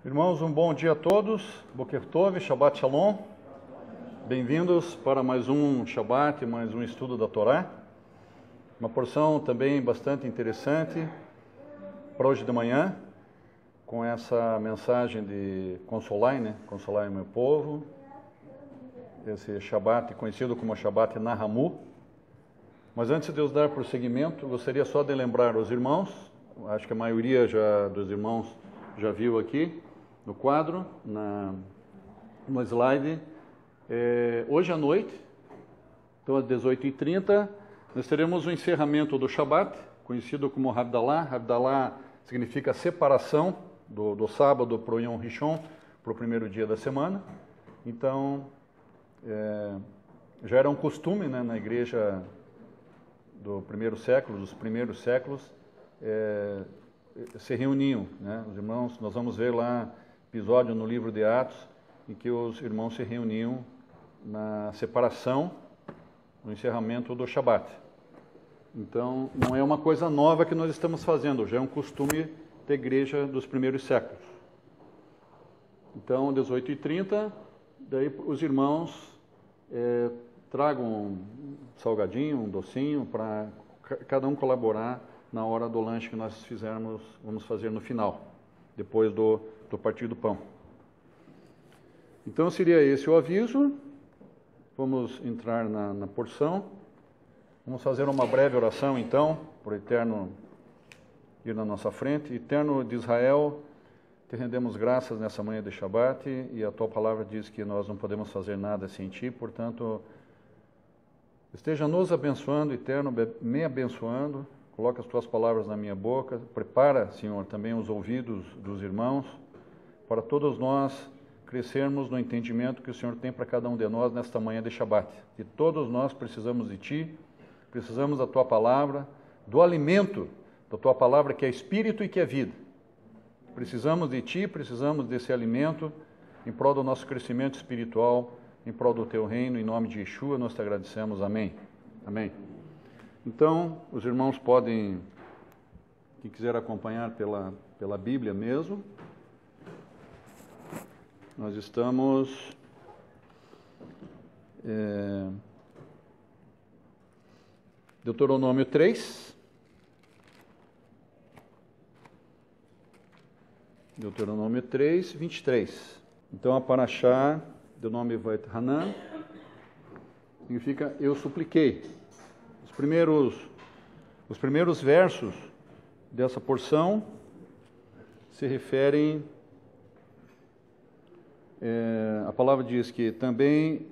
Irmãos, um bom dia a todos, Boker Tov, Shabbat Shalom, bem-vindos para mais um Shabbat, mais um estudo da Torá, uma porção também bastante interessante para hoje de manhã, com essa mensagem de Consolai, Consolai meu povo, esse Shabbat conhecido como Shabbat Nahamu. Mas antes de eu dar prosseguimento, gostaria só de lembrar os irmãos, acho que a maioria dos irmãos já viu aqui, no quadro, no slide, hoje à noite, então às 18h30, nós teremos o encerramento do Shabat, conhecido como Havdalah. Havdalah significa separação do sábado para o Yom Rishon, para o primeiro dia da semana. Então, já era um costume, na igreja do primeiro século, dos primeiros séculos, se reuniam, os irmãos. Nós vamos ver lá episódio no livro de Atos em que os irmãos se reuniam na separação, no encerramento do Shabat. Então, não é uma coisa nova que nós estamos fazendo, já é um costume da igreja dos primeiros séculos. Então, 18h30, daí os irmãos tragam um salgadinho, um docinho, para cada um colaborar na hora do lanche que nós vamos fazer no final, depois do partir do pão. Então seria esse o aviso. Vamos entrar na porção. Vamos fazer uma breve oração então, para o Eterno ir na nossa frente. Eterno de Israel, te rendemos graças nessa manhã de Shabat, e a tua palavra diz que nós não podemos fazer nada sem ti, portanto, esteja nos abençoando, Eterno, me abençoando. Coloca as tuas palavras na minha boca. Prepara, Senhor, também os ouvidos dos irmãos, para todos nós crescermos no entendimento que o Senhor tem para cada um de nós nesta manhã de Shabat. E todos nós precisamos de Ti, precisamos da Tua palavra, do alimento da Tua palavra, que é Espírito e que é vida. Precisamos de Ti, precisamos desse alimento em prol do nosso crescimento espiritual, em prol do Teu reino. Em nome de Yeshua nós te agradecemos. Amém. Amém. Então, os irmãos podem, quem quiser acompanhar pela Bíblia mesmo, nós estamos Deuteronômio 3, Deuteronômio 3, 23. Então, a Parashá do nome Vait Hanan significa eu supliquei. Os primeiros versos dessa porção se referem, a palavra diz que também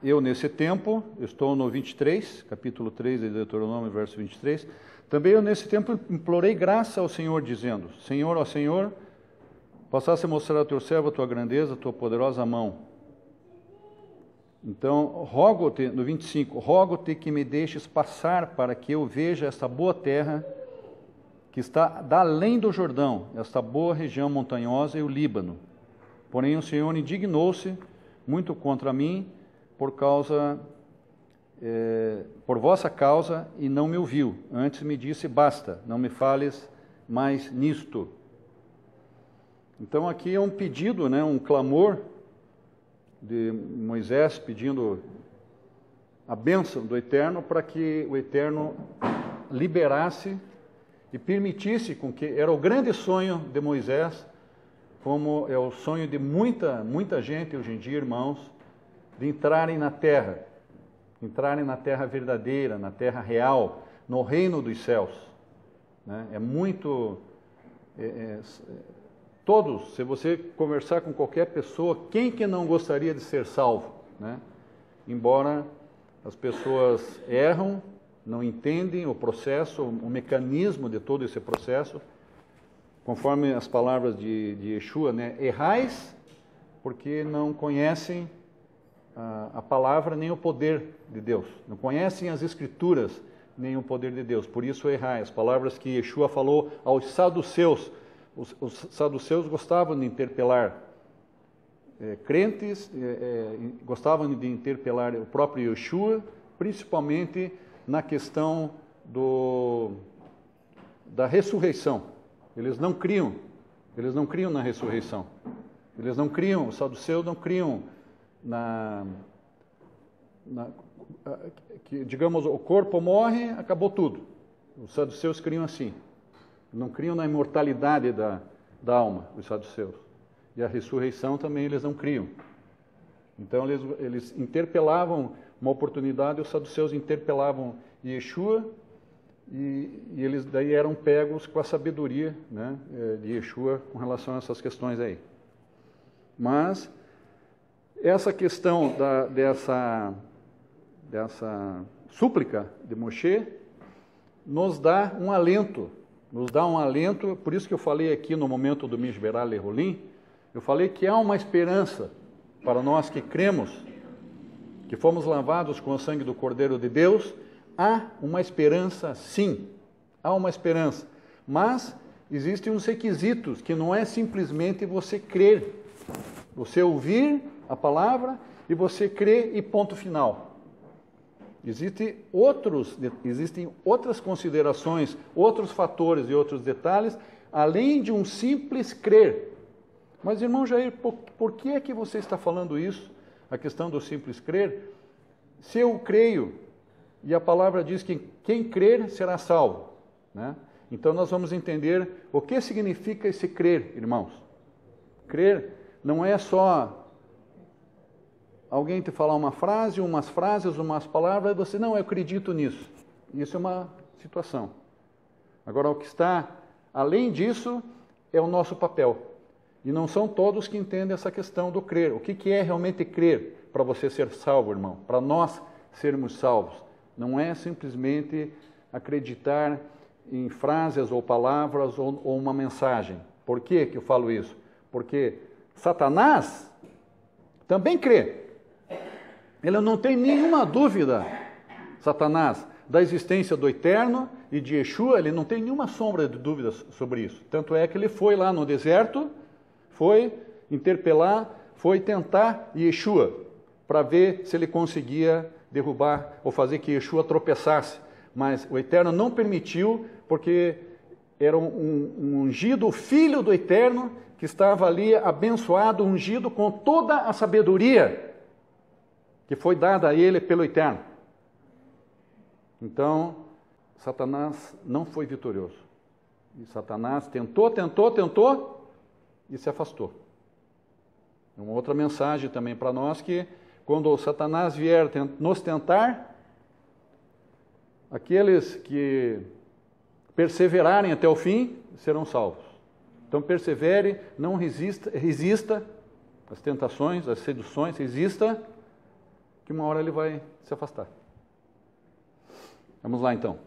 eu nesse tempo, estou no 23, capítulo 3 de Deuteronômio, verso 23, também eu nesse tempo implorei graça ao Senhor, dizendo: Senhor, ó Senhor, passasse a mostrar ao teu servo a tua grandeza, a tua poderosa mão. Então, rogo-te, no 25, rogo-te que me deixes passar para que eu veja esta boa terra que está da além do Jordão, esta boa região montanhosa e o Líbano. Porém, o Senhor indignou-se muito contra mim por vossa causa e não me ouviu. Antes me disse: basta, não me fales mais nisto. Então, aqui é um pedido, um clamor de Moisés pedindo a bênção do Eterno para que o Eterno liberasse e permitisse com que, era o grande sonho de Moisés, como é o sonho de muita gente hoje em dia, irmãos, de entrarem na terra verdadeira, na terra real, no reino dos céus. É muito... Todos, se você conversar com qualquer pessoa, quem que não gostaria de ser salvo? Embora as pessoas erram, não entendem o processo, o mecanismo de todo esse processo, conforme as palavras de Yeshua, errais porque não conhecem a palavra nem o poder de Deus, não conhecem as Escrituras nem o poder de Deus, por isso errais. As palavras que Yeshua falou aos saduceus. Os saduceus gostavam de interpelar crentes, gostavam de interpelar o próprio Yeshua, principalmente na questão da ressurreição. Eles não criam Eles não criam na ressurreição. Eles não criam, os saduceus não criam que, digamos, o corpo morre, acabou tudo. Os saduceus criam assim. Não criam na imortalidade da alma, os saduceus. E a ressurreição também eles não criam. Então eles interpelavam uma oportunidade, os saduceus interpelavam Yeshua, e eles daí eram pegos com a sabedoria, né, de Yeshua com relação a essas questões aí. Mas essa questão dessa súplica de Moshe nos dá um alento, por isso que eu falei aqui no momento do Mishberah Leholim, eu falei que há uma esperança para nós que cremos, que fomos lavados com o sangue do Cordeiro de Deus. Há uma esperança, sim, há uma esperança, mas existem uns requisitos, que não é simplesmente você crer, você ouvir a palavra e você crer e ponto final. Existem outras considerações, outros fatores e outros detalhes, além de um simples crer. Mas, irmão Jair, por que é que você está falando isso, a questão do simples crer? Se eu creio, e a palavra diz que quem crer será salvo, né? Então nós vamos entender o que significa esse crer, irmãos. Crer não é só alguém te falar uma frase, umas frases, umas palavras, e você, não, eu acredito nisso. Isso é uma situação. Agora, o que está além disso é o nosso papel. E não são todos que entendem essa questão do crer. O que é realmente crer para você ser salvo, irmão? Para nós sermos salvos. Não é simplesmente acreditar em frases ou palavras ou uma mensagem. Por que eu falo isso? Porque Satanás também crê. Ele não tem nenhuma dúvida, Satanás, da existência do Eterno e de Yeshua, ele não tem nenhuma sombra de dúvidas sobre isso. Tanto é que ele foi lá no deserto, foi interpelar, foi tentar Yeshua, para ver se ele conseguia derrubar ou fazer que Yeshua tropeçasse. Mas o Eterno não permitiu, porque era um ungido, filho do Eterno, que estava ali abençoado, ungido com toda a sabedoria que foi dada a ele pelo Eterno. Então, Satanás não foi vitorioso. E Satanás tentou e se afastou. É uma outra mensagem também para nós, que quando o Satanás vier nos tentar, aqueles que perseverarem até o fim serão salvos. Então persevere, não resista às tentações, às seduções, resista, que uma hora ele vai se afastar. Vamos lá então.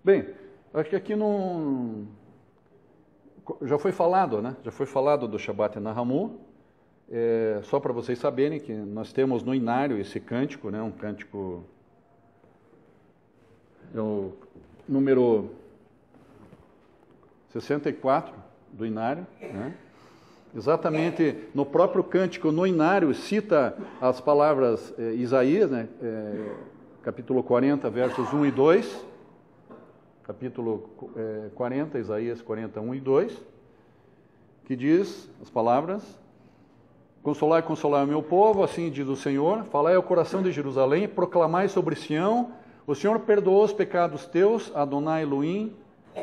Bem, acho que aqui não... Já foi falado, né? Já foi falado do Shabbat Nahamu. Só para vocês saberem que nós temos no Inário esse cântico, né? Um cântico... É o número 64 do Inário, né? Exatamente no próprio cântico, no Inário, cita as palavras Isaías, né? Capítulo 40, versos 1 e 2, capítulo 40, Isaías 40, 1 e 2, que diz as palavras: Consolai, consolai o meu povo, assim diz o Senhor, falai ao coração de Jerusalém, proclamai sobre Sião, o Senhor perdoou os pecados teus, Adonai Elohim,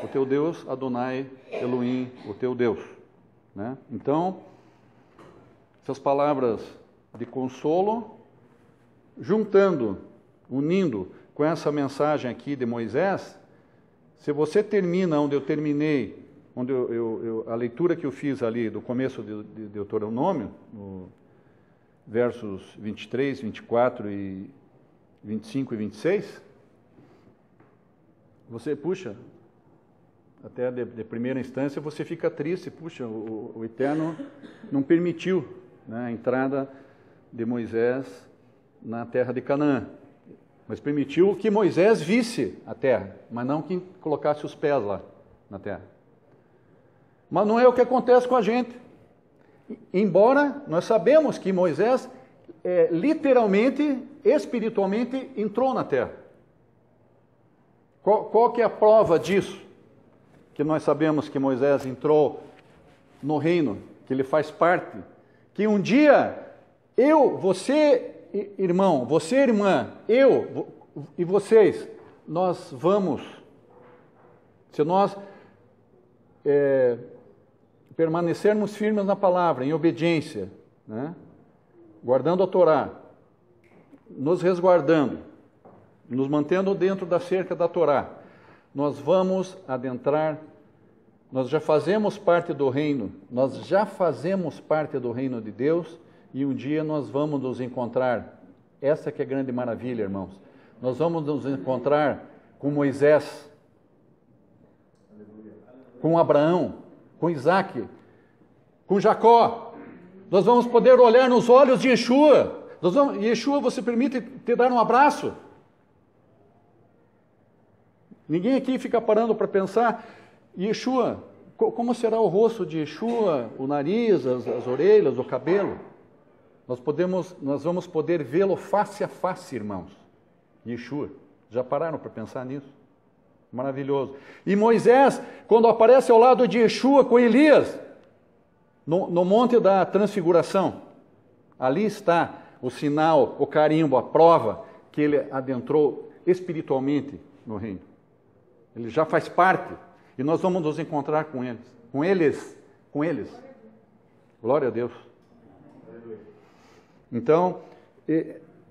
o teu Deus, Adonai Elohim, o teu Deus. Né? Então, essas palavras de consolo, juntando, unindo com essa mensagem aqui de Moisés, se você termina onde eu terminei, onde a leitura que eu fiz ali do começo de Deuteronômio, no versos 23, 24 e 25 e 26, você, puxa, até de primeira instância você fica triste, puxa, o Eterno não permitiu, né, a entrada de Moisés na terra de Canaã, mas permitiu que Moisés visse a terra, mas não que colocasse os pés lá na terra. Mas não é o que acontece com a gente. Embora nós sabemos que Moisés literalmente, espiritualmente entrou na terra. Qual que é a prova disso? que nós sabemos que Moisés entrou no reino, que ele faz parte, que um dia você, irmão, você, irmã, eu e vocês, nós vamos, se nós permanecermos firmes na palavra, em obediência, né? Guardando a Torá, nos resguardando, nos mantendo dentro da cerca da Torá, nós vamos adentrar, nós já fazemos parte do reino, de Deus, e um dia nós vamos nos encontrar, essa que é a grande maravilha, irmãos, nós vamos nos encontrar com Moisés, com Abraão, com Isaac, com Jacó, nós vamos poder olhar nos olhos de Yeshua, Yeshua, você permite te dar um abraço? Ninguém aqui fica parando para pensar, Yeshua, como será o rosto de Yeshua, o nariz, as orelhas, o cabelo? Nós vamos poder vê-lo face a face, irmãos. Yeshua, já pararam para pensar nisso? Maravilhoso. E Moisés, quando aparece ao lado de Yeshua com Elias, no Monte da Transfiguração, ali está o sinal, o carimbo, a prova que ele adentrou espiritualmente no reino. Ele já faz parte, e nós vamos nos encontrar com eles. Glória a Deus. Então,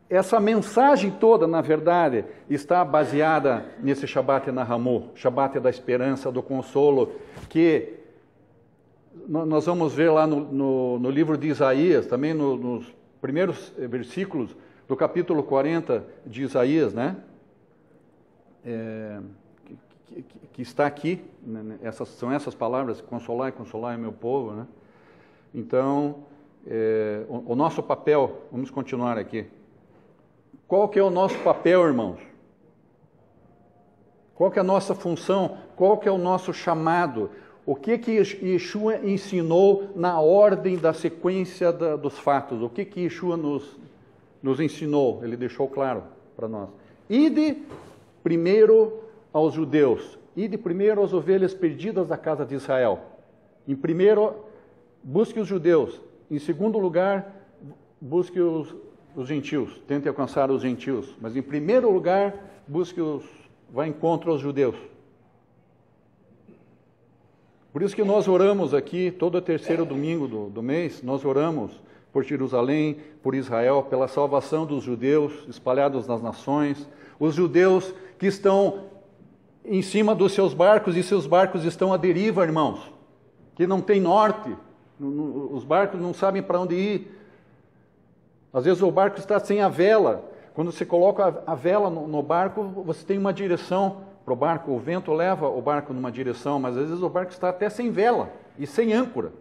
essa mensagem toda, na verdade, está baseada nesse Shabbat Nahamu, Shabbat da esperança, do consolo, que nós vamos ver lá no livro de Isaías, também nos primeiros versículos do capítulo 40 de Isaías, né? Que está aqui, né? São essas palavras, consolai, consolai o meu povo, né? Então, o nosso papel, vamos continuar aqui. Qual que é o nosso papel, irmãos? Qual que é a nossa função? Qual que é o nosso chamado? O que Yeshua ensinou na ordem da sequência dos fatos? O que Yeshua nos ensinou? Ele deixou claro para nós. Ide primeiro aos judeus. Ide primeiro às ovelhas perdidas da casa de Israel. Em primeiro, busque os judeus. Em segundo lugar, busque os gentios. Tente alcançar os gentios. Mas em primeiro lugar, vá em encontro aos judeus. Por isso que nós oramos aqui, todo terceiro domingo do mês, nós oramos por Jerusalém, por Israel, pela salvação dos judeus espalhados nas nações, os judeus que estão em cima dos seus barcos, e seus barcos estão à deriva, irmãos, que não tem norte, os barcos não sabem para onde ir. Às vezes o barco está sem a vela. Quando você coloca a vela no barco, você tem uma direção para o barco, o vento leva o barco numa direção, mas às vezes o barco está até sem vela e sem âncora.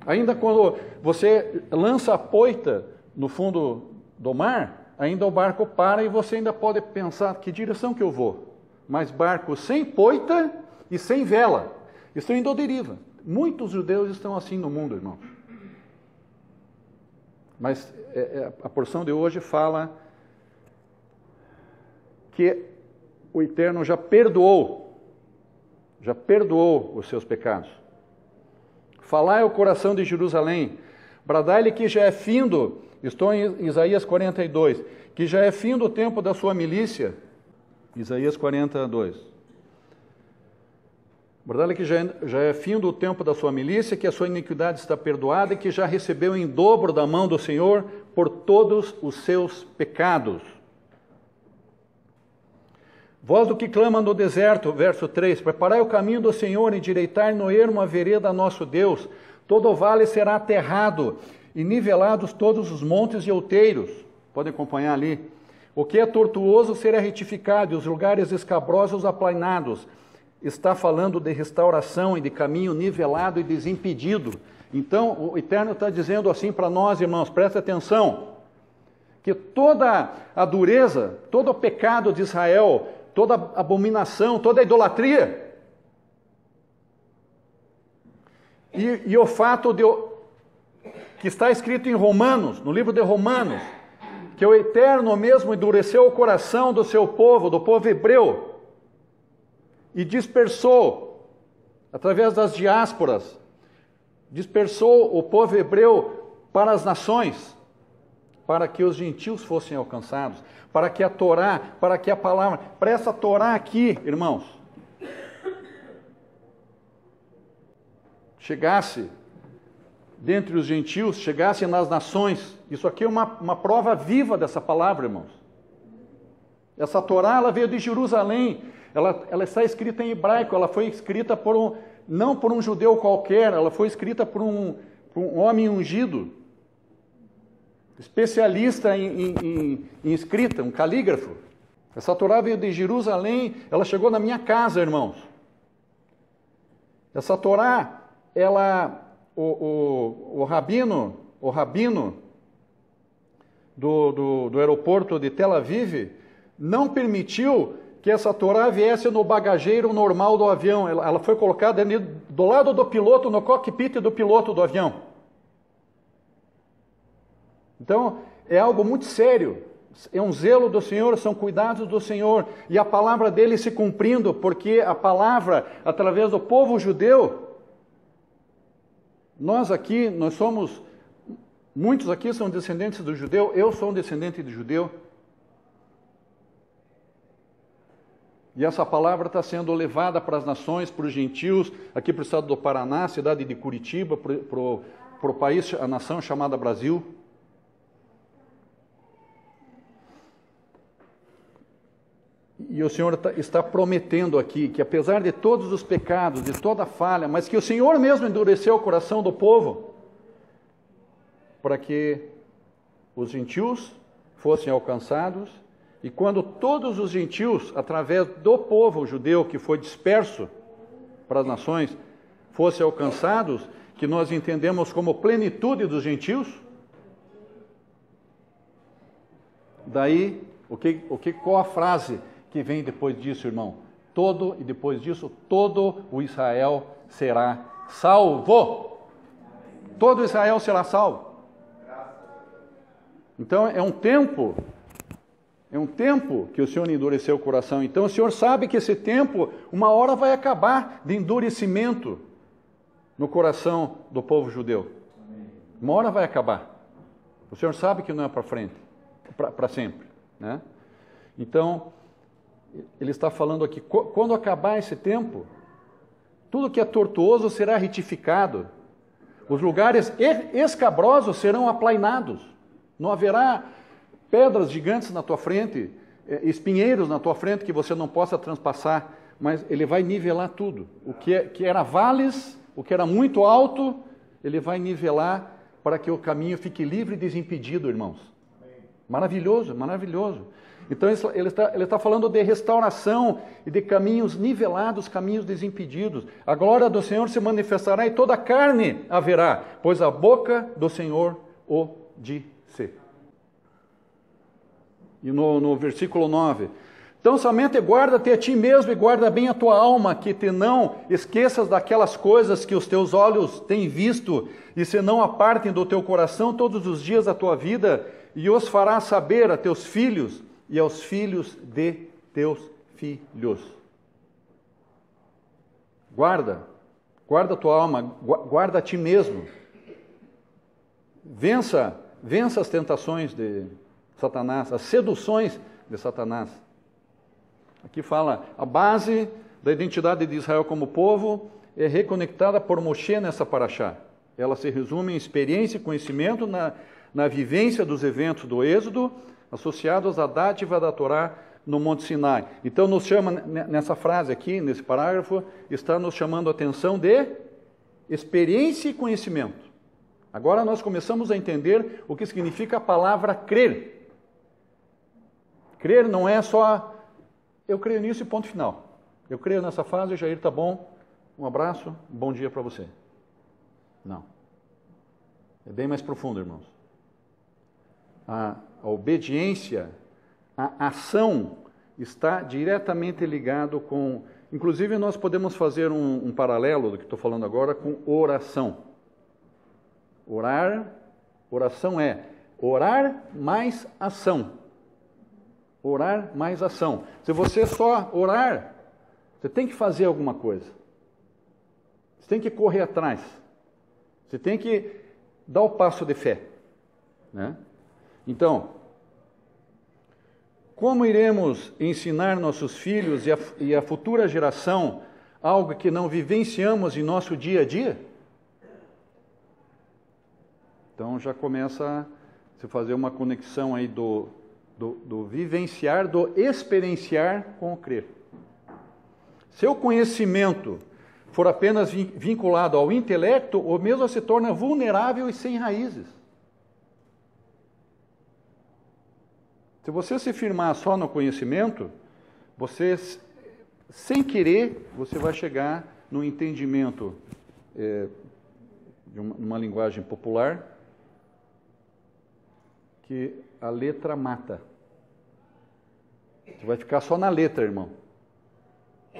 Ainda quando você lança a poita no fundo do mar, ainda o barco para e você ainda pode pensar, que direção que eu vou? Mas barco sem poita e sem vela, estão indo à deriva. Muitos judeus estão assim no mundo, irmãos. Mas a porção de hoje fala que o Eterno já perdoou os seus pecados. Falai ao coração de Jerusalém, bradai-lhe que já é findo, estou em Isaías 42, que já é findo o tempo da sua milícia, Isaías 42. Bradai-lhe que já é findo o tempo da sua milícia, que a sua iniquidade está perdoada e que já recebeu em dobro da mão do Senhor por todos os seus pecados. Voz do que clama no deserto, verso 3, preparai o caminho do Senhor, endireitai no ermo a vereda a nosso Deus, todo o vale será aterrado, e nivelados todos os montes e outeiros. Podem acompanhar ali. O que é tortuoso será retificado, e os lugares escabrosos aplanados. Está falando de restauração e de caminho nivelado e desimpedido. Então, o Eterno está dizendo assim para nós, irmãos, presta atenção, que toda a dureza, todo o pecado de Israel, toda a abominação, toda a idolatria, e o fato que está escrito em Romanos, no livro de Romanos, que o Eterno mesmo endureceu o coração do seu povo, do povo hebreu, e dispersou, através das diásporas, dispersou o povo hebreu para as nações, para que os gentios fossem alcançados, para que a Torá, para que a palavra, para essa Torá aqui, irmãos, chegasse dentre os gentios, chegasse nas nações. Isso aqui é uma prova viva dessa palavra, irmãos. Essa Torá, ela veio de Jerusalém, ela está escrita em hebraico, ela foi escrita não por um judeu qualquer, ela foi escrita por um homem ungido, especialista em escrita, um calígrafo. Essa Torá veio de Jerusalém, ela chegou na minha casa, irmãos. Essa Torá, o rabino do aeroporto de Tel Aviv não permitiu que essa Torá viesse no bagageiro normal do avião. Ela foi colocada ali do lado do piloto, no cockpit do piloto do avião. Então, é algo muito sério. É um zelo do Senhor, são cuidados do Senhor. E a palavra dele se cumprindo, porque a palavra, através do povo judeu, nós somos, muitos aqui são descendentes do judeu, eu sou um descendente de judeu. E essa palavra está sendo levada para as nações, para os gentios, aqui para o estado do Paraná, cidade de Curitiba, para o país, a nação chamada Brasil. E o Senhor está prometendo aqui que, apesar de todos os pecados, de toda a falha, mas que o Senhor mesmo endureceu o coração do povo, para que os gentios fossem alcançados, e quando todos os gentios, através do povo judeu que foi disperso para as nações, fossem alcançados, que nós entendemos como plenitude dos gentios, daí, qual a frase que vem depois disso, irmão? E depois disso, todo o Israel será salvo. Todo Israel será salvo. Então, é um tempo que o Senhor endureceu o coração. Então, o Senhor sabe que esse tempo, uma hora vai acabar de endurecimento no coração do povo judeu. Uma hora vai acabar. O Senhor sabe que não é para frente, para sempre, né? Então, ele está falando aqui, quando acabar esse tempo, tudo que é tortuoso será retificado. Os lugares escabrosos serão aplainados. Não haverá pedras gigantes na tua frente, espinheiros na tua frente que você não possa transpassar, mas ele vai nivelar tudo. O que era vales, o que era muito alto, ele vai nivelar para que o caminho fique livre e desimpedido, irmãos. Maravilhoso, maravilhoso. Então ele está falando de restauração e de caminhos nivelados, caminhos desimpedidos. A glória do Senhor se manifestará e toda a carne haverá, pois a boca do Senhor o disse. E no versículo 9, então somente guarda-te a ti mesmo e guarda bem a tua alma, que te não esqueças daquelas coisas que os teus olhos têm visto, e se não apartem do teu coração todos os dias da tua vida, e os farás saber a teus filhos e aos filhos de teus filhos. Guarda a tua alma, guarda a ti mesmo. Vença as tentações de Satanás, as seduções de Satanás. Aqui fala, a base da identidade de Israel como povo é reconectada por Moshe nessa paraxá. Ela se resume em experiência e conhecimento na vivência dos eventos do Êxodo, associados à dádiva da Torá no Monte Sinai. Então, nos chama, nessa frase aqui, nesse parágrafo, está nos chamando a atenção de experiência e conhecimento. Agora nós começamos a entender o que significa a palavra crer. Crer não é só, eu creio nisso e ponto final. Eu creio nessa fase, Jair, tá bom, um abraço, um bom dia para você. Não. É bem mais profundo, irmãos. A obediência, a ação está diretamente ligado com... Inclusive, nós podemos fazer um paralelo do que estou falando agora com oração. Oração é orar mais ação. Orar mais ação. Se você só orar, Você tem que fazer alguma coisa. Você tem que correr atrás. Você tem que dar o passo de fé, né? Então, como iremos ensinar nossos filhos e a futura geração algo que não vivenciamos em nosso dia a dia? Então já começa a se fazer uma conexão aí do vivenciar, do experienciar com o crer. Se o conhecimento for apenas vinculado ao intelecto, o mesmo se torna vulnerável e sem raízes. Se você se firmar só no conhecimento, você, sem querer, você vai chegar no entendimento, de uma linguagem popular, que a letra mata. Você vai ficar só na letra, irmão.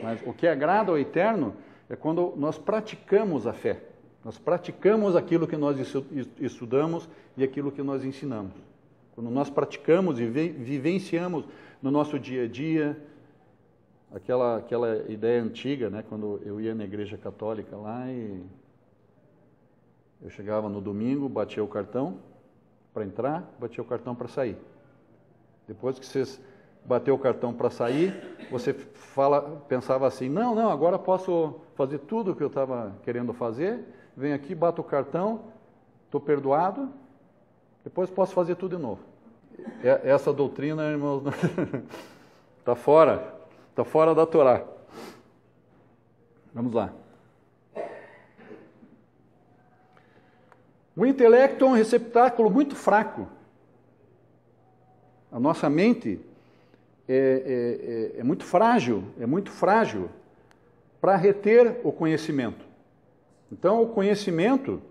Mas o que agrada ao Eterno é quando nós praticamos a fé. Nós praticamos aquilo que nós estudamos e aquilo que nós ensinamos. Quando nós praticamos e vivenciamos no nosso dia a dia, aquela ideia antiga, né? Quando eu ia na igreja católica lá e eu chegava no domingo, batia o cartão para entrar, batia o cartão para sair. Depois que vocês bateu o cartão para sair, você pensava assim, não, agora posso fazer tudo o que eu estava querendo fazer, venho aqui, bato o cartão, estou perdoado, depois posso fazer tudo de novo. Essa doutrina, irmãos, está fora da Torá. Vamos lá. O intelecto é um receptáculo muito fraco. A nossa mente é muito frágil para reter o conhecimento. Então, o conhecimento,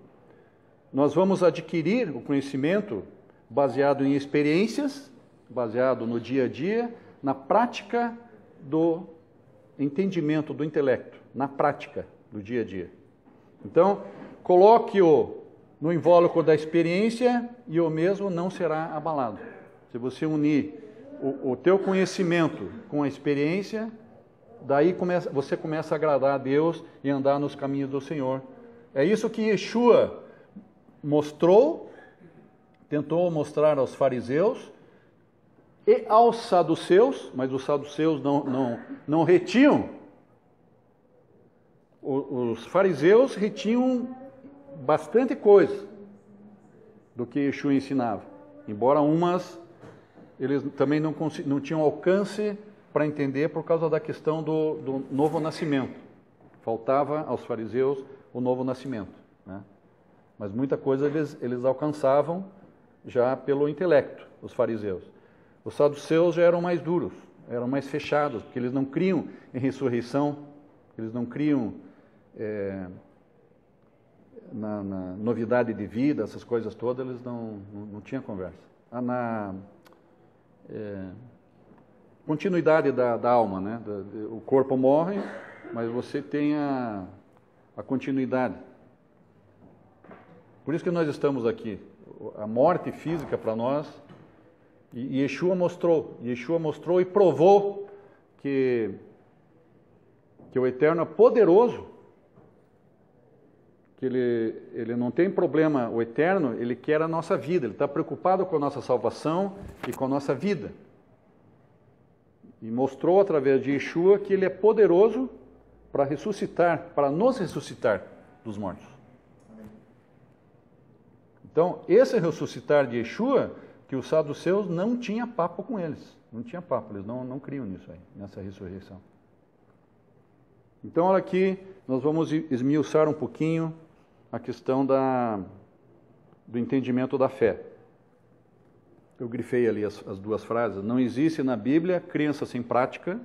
nós vamos adquirir o conhecimento baseado em experiências, baseado no dia a dia, na prática do entendimento do intelecto, na prática do dia a dia. Então, coloque-o no invólucro da experiência e o mesmo não será abalado. Se você unir o teu conhecimento com a experiência, daí você começa a agradar a Deus e andar nos caminhos do Senhor. É isso que Yeshua tentou mostrar aos fariseus e aos saduceus, mas os saduceus não retinham. Os fariseus retinham bastante coisa do que Yeshua ensinava, embora eles também não tinham alcance para entender por causa da questão do novo nascimento. Faltava aos fariseus o novo nascimento, né? Mas muita coisa eles alcançavam já pelo intelecto, os fariseus. Os saduceus já eram mais duros, eram mais fechados, porque eles não criam em ressurreição, eles não criam na novidade de vida, essas coisas todas, eles não tinham conversa. Continuidade da alma, né? O corpo morre, mas você tem a continuidade. Por isso que nós estamos aqui. A morte física para nós, e Yeshua mostrou e provou que o Eterno é poderoso, que ele não tem problema, o Eterno, ele quer a nossa vida, ele está preocupado com a nossa salvação e com a nossa vida. E mostrou através de Yeshua que ele é poderoso para ressuscitar, para nos ressuscitar dos mortos. Então, esse ressuscitar de Yeshua, que os saduceus não tinha papo com eles. Não tinha papo, eles não criam nisso aí, nessa ressurreição. Então, olha aqui, nós vamos esmiuçar um pouquinho a questão do entendimento da fé. Eu grifei ali as duas frases. Não existe na Bíblia crença sem prática,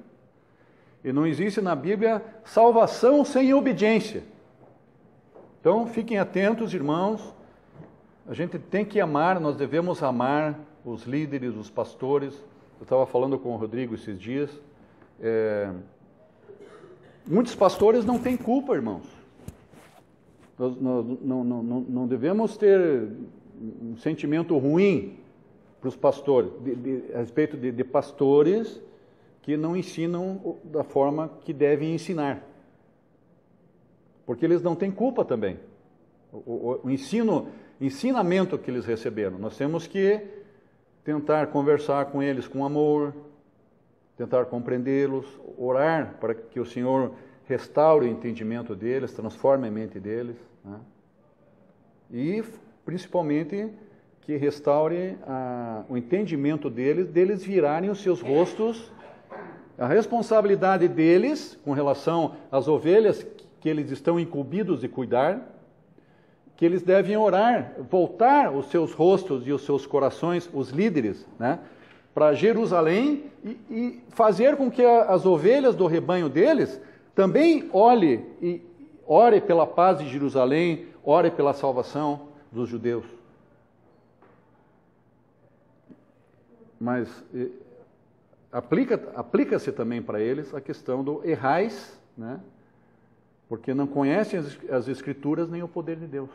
e não existe na Bíblia salvação sem obediência. Então, fiquem atentos, irmãos. A gente tem que amar, nós devemos amar os líderes, os pastores. Eu estava falando com o Rodrigo esses dias. Muitos pastores não têm culpa, irmãos. Nós não devemos ter um sentimento ruim para os pastores, a respeito de pastores que não ensinam da forma que devem ensinar. Porque eles não têm culpa também. O ensinamento que eles receberam, nós temos que tentar conversar com eles com amor, tentar compreendê-los, orar para que o Senhor restaure o entendimento deles, transforme a mente deles, né? E principalmente que restaure o entendimento deles virarem os seus rostos, a responsabilidade deles com relação às ovelhas que eles estão incumbidos de cuidar, que eles devem orar, voltar os seus rostos e os seus corações, os líderes, né, para Jerusalém e fazer com que as ovelhas do rebanho deles também ore pela paz de Jerusalém, ore pela salvação dos judeus. Mas aplica-se também para eles a questão do errais, né, porque não conhecem as Escrituras nem o poder de Deus.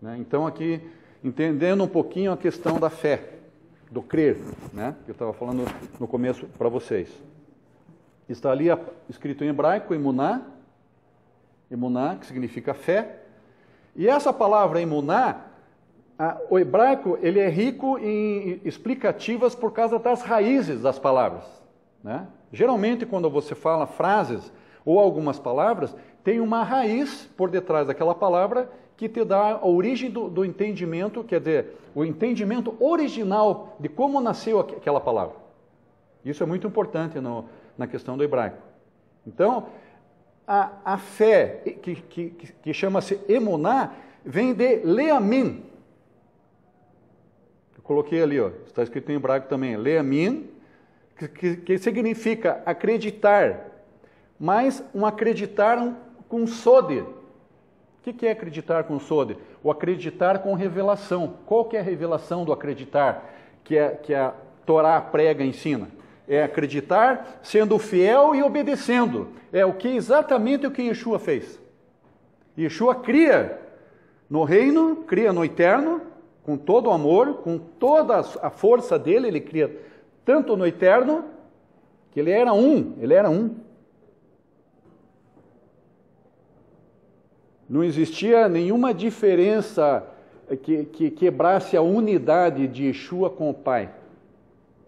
Né? Então, aqui, entendendo um pouquinho a questão da fé, do crer, né, que eu estava falando no começo para vocês. Está ali escrito em hebraico, emuná, que significa fé. E essa palavra emuná, o hebraico, ele é rico em explicativas por causa das raízes das palavras. Né? Geralmente, quando você fala frases ou algumas palavras, tem uma raiz por detrás daquela palavra que te dá a origem do entendimento, quer dizer, o entendimento original de como nasceu aquela palavra. Isso é muito importante na questão do hebraico. Então, a fé, que chama-se emuná, vem de leamin. Eu coloquei ali, ó, está escrito em hebraico também, leamin, que significa acreditar, mas um acreditar com sode. O que é acreditar com sode? O acreditar com revelação. Qual que é a revelação do acreditar que a Torá prega e ensina? É acreditar sendo fiel e obedecendo. É exatamente o que Yeshua fez. Yeshua cria no reino, cria no eterno, com todo o amor, com toda a força dele, ele cria tanto no eterno, que ele era um. Não existia nenhuma diferença que quebrasse a unidade de Yeshua com o Pai.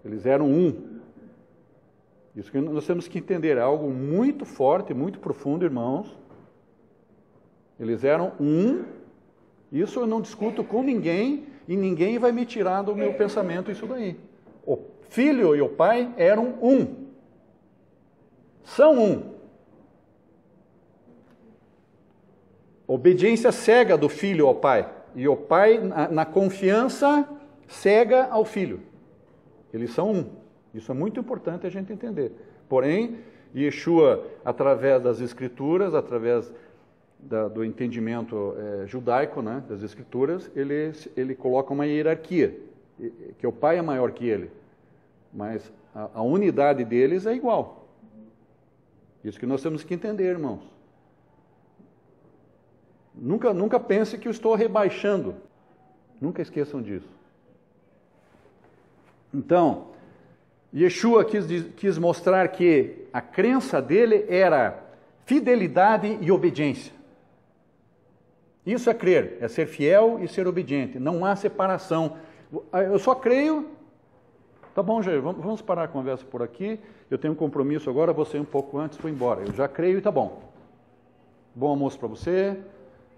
Eles eram um. Isso que nós temos que entender, é algo muito forte, muito profundo, irmãos. Eles eram um. Isso eu não discuto com ninguém e ninguém vai me tirar do meu pensamento isso daí. O Filho e o Pai eram um. São um. Obediência cega do Filho ao Pai. E o Pai, na confiança, cega ao Filho. Eles são um. Isso é muito importante a gente entender. Porém, Yeshua, através das Escrituras, através do entendimento judaico, né, das Escrituras, ele coloca uma hierarquia, que o Pai é maior que ele. Mas a unidade deles é igual. Isso que nós temos que entender, irmãos. Nunca pense que eu estou rebaixando. Nunca esqueçam disso. Então, Yeshua quis mostrar que a crença dele era fidelidade e obediência. Isso é crer, é ser fiel e ser obediente. Não há separação. Eu só creio. Tá bom, Jair, vamos parar a conversa por aqui. Eu tenho um compromisso agora, vou sair um pouco antes, vou embora. Eu já creio e tá bom. Bom almoço para você.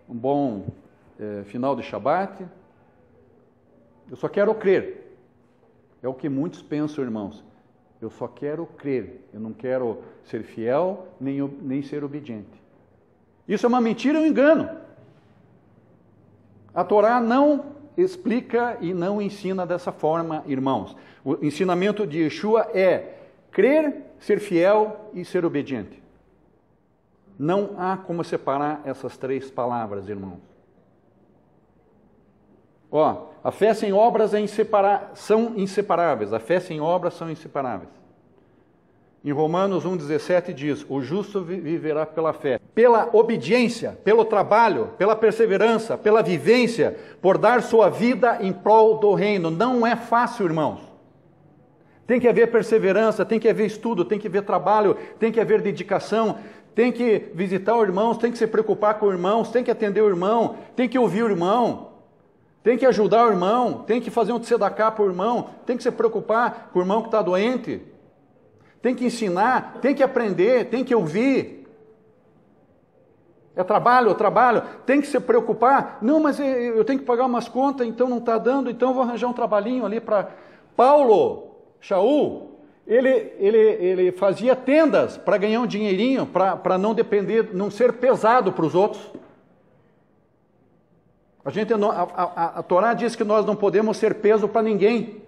Um bom final de Shabat. Eu só quero crer. É o que muitos pensam, irmãos. Eu só quero crer. Eu não quero ser fiel, nem ser obediente. Isso é uma mentira e um engano. A Torá não explica e não ensina dessa forma, irmãos. O ensinamento de Yeshua é crer, ser fiel e ser obediente. Não há como separar essas três palavras, irmãos. A fé sem obras são inseparáveis. A fé sem obras são inseparáveis. Em Romanos 1,17 diz, o justo viverá pela fé. Pela obediência, pelo trabalho, pela perseverança, pela vivência, por dar sua vida em prol do reino. Não é fácil, irmãos. Tem que haver perseverança, tem que haver estudo, tem que haver trabalho, tem que haver dedicação, tem que visitar os irmãos, tem que se preocupar com os irmãos, tem que atender o irmão, tem que ouvir o irmão, tem que ajudar o irmão, tem que fazer um tzedaká para o irmão, tem que se preocupar com o irmão que está doente, tem que ensinar, tem que aprender, tem que ouvir. É trabalho, tem que se preocupar. Não, mas eu tenho que pagar umas contas, então não está dando, então eu vou arranjar um trabalhinho ali para... Paulo, Shaul, ele fazia tendas para ganhar um dinheirinho, para não depender, não ser pesado para os outros. A Torá diz que nós não podemos ser peso para ninguém.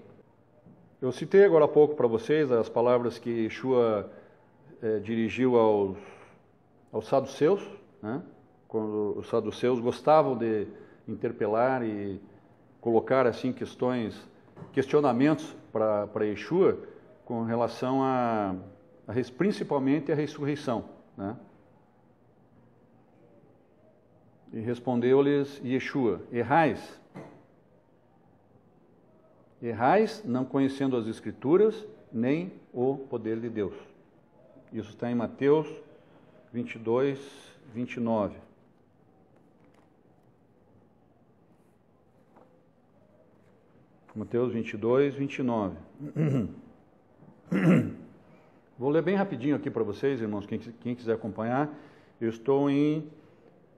Eu citei agora há pouco para vocês as palavras que Yeshua dirigiu aos saduceus, né? Quando os saduceus gostavam de interpelar e colocar assim questionamentos para Yeshua com relação principalmente à ressurreição, né? E respondeu-lhes Yeshua: errais não conhecendo as Escrituras nem o poder de Deus. Isso está em Mateus 22, 29. Mateus 22, 29. Vou ler bem rapidinho aqui para vocês, irmãos, quem quiser acompanhar. Eu estou em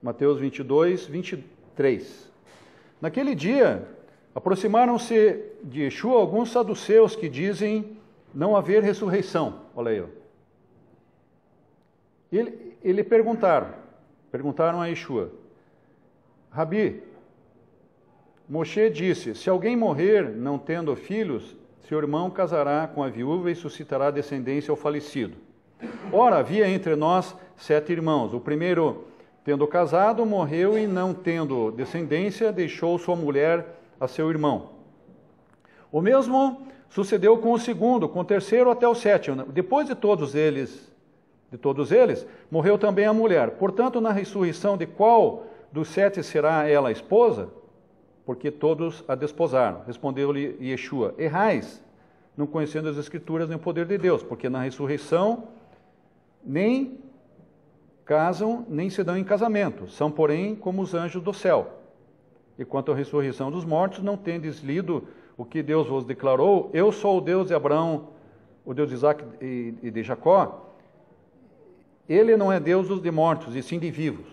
Mateus 22, 23. Naquele dia, aproximaram-se de Yeshua alguns saduceus que dizem não haver ressurreição. Olha aí, ó. Ele perguntaram a Yeshua: Rabi, Moshe disse, se alguém morrer não tendo filhos, seu irmão casará com a viúva e suscitará descendência ao falecido. Ora, havia entre nós 7 irmãos. O primeiro, tendo casado, morreu e não tendo descendência, deixou sua mulher a seu irmão. O mesmo sucedeu com o segundo, com o terceiro até o 7º. Depois de todos eles, morreu também a mulher. Portanto, na ressurreição de qual dos 7 será ela a esposa? Porque todos a desposaram. Respondeu-lhe Yeshua: errais, não conhecendo as Escrituras nem o poder de Deus, porque na ressurreição nem casam, nem se dão em casamento. São, porém, como os anjos do céu. E quanto à ressurreição dos mortos, não tendes lido o que Deus vos declarou? Eu sou o Deus de Abraão, o Deus de Isaac e de Jacó. Ele não é Deus dos de mortos, e sim de vivos.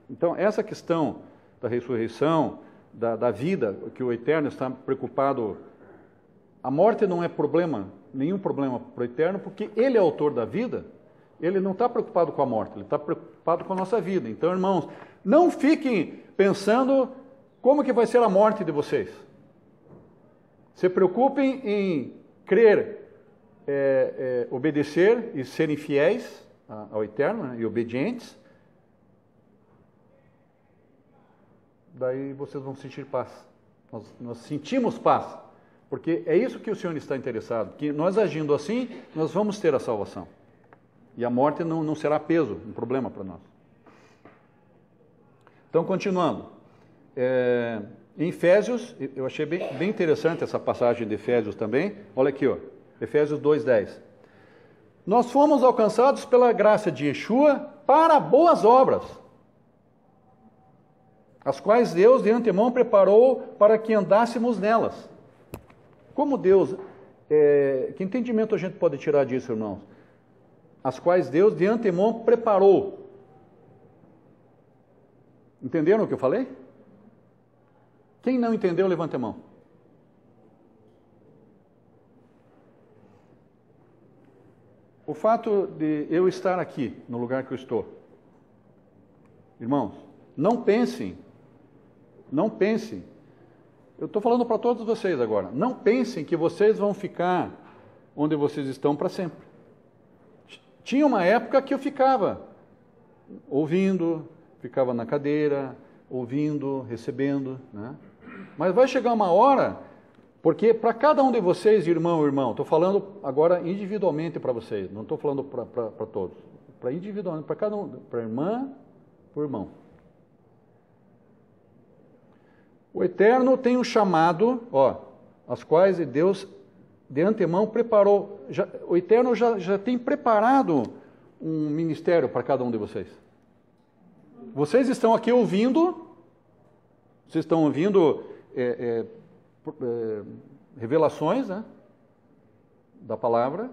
Então, essa questão da ressurreição, da vida, que o Eterno está preocupado, a morte não é nenhum problema para o Eterno, porque Ele é autor da vida. Ele não está preocupado com a morte, Ele está preocupado com a nossa vida. Então, irmãos, não fiquem pensando como que vai ser a morte de vocês. Se preocupem em crer, obedecer e serem fiéis ao Eterno, né, e obedientes. Daí vocês vão sentir paz. Nós sentimos paz, porque é isso que o Senhor está interessado, que nós agindo assim, nós vamos ter a salvação. E a morte não será peso, um problema para nós. Então, continuando. Em Efésios, eu achei bem interessante essa passagem de Efésios também. Olha aqui, ó, Efésios 2:10. Nós fomos alcançados pela graça de Yeshua para boas obras, as quais Deus de antemão preparou para que andássemos nelas. Como Deus... que entendimento a gente pode tirar disso, irmãos? As quais Deus de antemão preparou. Entenderam o que eu falei? Quem não entendeu, levante a mão. O fato de eu estar aqui, no lugar que eu estou, irmãos, não pensem, eu estou falando para todos vocês agora, não pensem que vocês vão ficar onde vocês estão para sempre. Tinha uma época que eu ficava ouvindo, ficava na cadeira, ouvindo, recebendo, né? Mas vai chegar uma hora, porque para cada um de vocês, irmão, estou falando agora individualmente para vocês, não estou falando para todos, para individualmente, para cada um, para irmã, para irmão. O Eterno tem um chamado, as quais Deus de antemão preparou, o Eterno já tem preparado um ministério para cada um de vocês. Vocês estão aqui ouvindo, revelações, né, da palavra,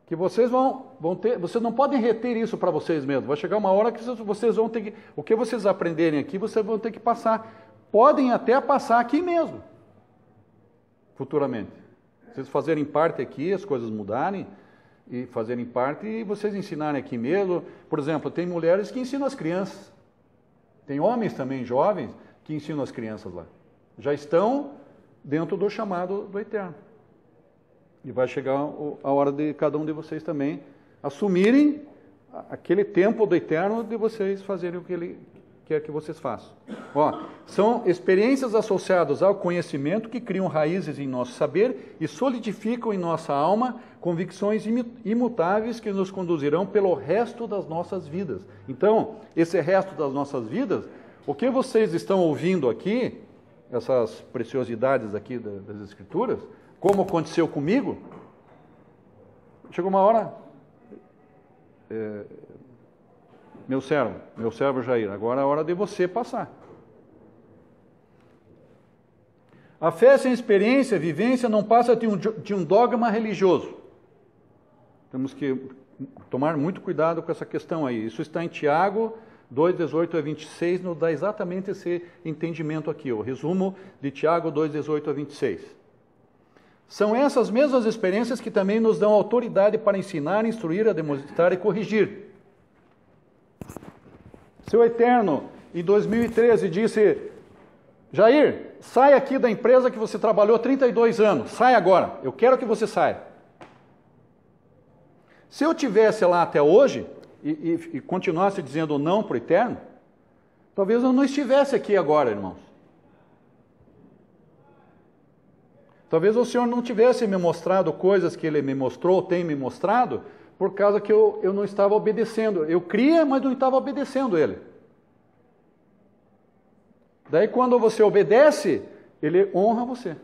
que vocês vão ter, vocês não podem reter isso para vocês mesmos. Vai chegar uma hora que vocês vão ter que, o que vocês aprenderem aqui, vocês vão ter que passar. Podem até passar aqui mesmo, futuramente. Vocês fazerem parte aqui, as coisas mudarem, e fazerem parte e vocês ensinarem aqui mesmo. Por exemplo, tem mulheres que ensinam as crianças. Tem homens também, jovens, que ensinam as crianças lá. Já estão dentro do chamado do Eterno. E vai chegar a hora de cada um de vocês também assumirem aquele tempo do Eterno de vocês fazerem o que Ele quer que vocês façam. Ó, são experiências associadas ao conhecimento que criam raízes em nosso saber e solidificam em nossa alma convicções imutáveis que nos conduzirão pelo resto das nossas vidas. Então, esse resto das nossas vidas, o que vocês estão ouvindo aqui, essas preciosidades aqui das Escrituras, como aconteceu comigo, chegou uma hora, meu servo Jair, agora é a hora de você passar. A fé sem experiência, vivência, não passa de um dogma religioso. Temos que tomar muito cuidado com essa questão aí. Isso está em Tiago 2, 18 a 26, nos dá exatamente esse entendimento aqui, o resumo de Tiago 2, 18 a 26. São essas mesmas experiências que também nos dão autoridade para ensinar, instruir, demonstrar e corrigir. Seu Eterno, em 2013, disse: Jair, sai aqui da empresa que você trabalhou 32 anos, sai agora, eu quero que você saia. Se eu tivesse lá até hoje e continuasse dizendo não para o Eterno, talvez eu não estivesse aqui agora, irmãos. Talvez o Senhor não tivesse me mostrado coisas que Ele me mostrou, tem me mostrado, por causa que eu não estava obedecendo. Eu cria, mas não estava obedecendo Ele. Daí quando você obedece, Ele honra você.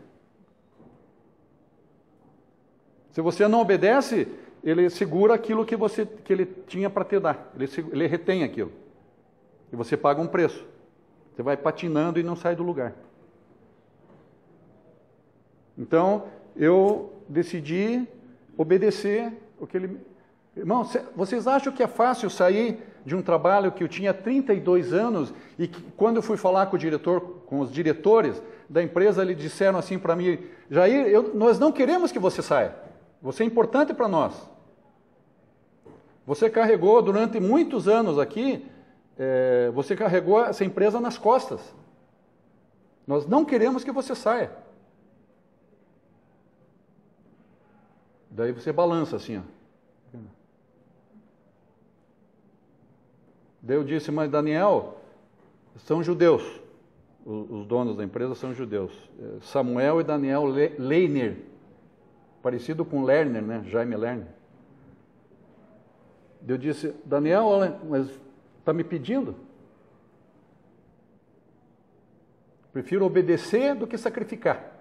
Se você não obedece, Ele segura aquilo que Ele tinha para te dar. Ele retém aquilo. E você paga um preço. Você vai patinando e não sai do lugar. Então, eu decidi obedecer o que Ele... Irmãos, vocês acham que é fácil sair de um trabalho que eu tinha 32 anos e que, quando eu fui falar com o diretor, com os diretores da empresa, eles disseram assim para mim: Jair, nós não queremos que você saia. Você é importante para nós. Você carregou durante muitos anos aqui, você carregou essa empresa nas costas. Nós não queremos que você saia. Daí você balança assim, ó. Daí eu disse: mas Daniel, são judeus. Os donos da empresa são judeus. Samuel e Daniel Leiner. Parecido com Lerner, né? Jaime Lerner. Eu disse: Daniel, mas está me pedindo? Prefiro obedecer do que sacrificar.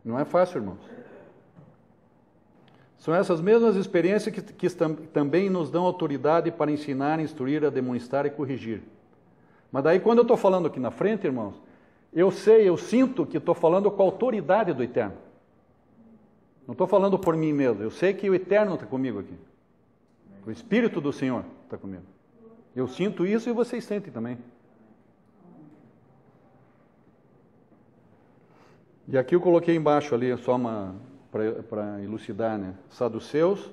Não é fácil, irmãos. São essas mesmas experiências que também nos dão autoridade para ensinar, instruir, demonstrar e corrigir. Mas daí, quando eu estou falando aqui na frente, irmãos, eu sinto que estou falando com a autoridade do Eterno. Não estou falando por mim mesmo. Eu sei que o Eterno está comigo aqui. O Espírito do Senhor está comigo. Eu sinto isso e vocês sentem também. E aqui eu coloquei embaixo ali, só para elucidar, né? Saduceus,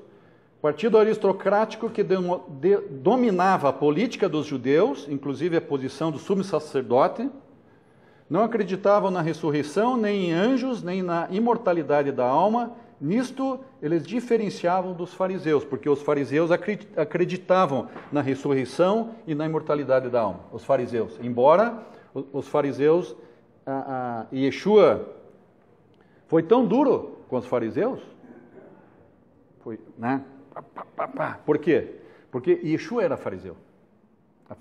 partido aristocrático que dominava a política dos judeus, inclusive a posição do sumo sacerdote, não acreditavam na ressurreição, nem em anjos, nem na imortalidade da alma. Nisto, eles diferenciavam dos fariseus, porque os fariseus acreditavam na ressurreição e na imortalidade da alma. Os fariseus, embora os fariseus, Yeshua foi tão duro com os fariseus, foi, né? Por quê? Porque Yeshua era fariseu.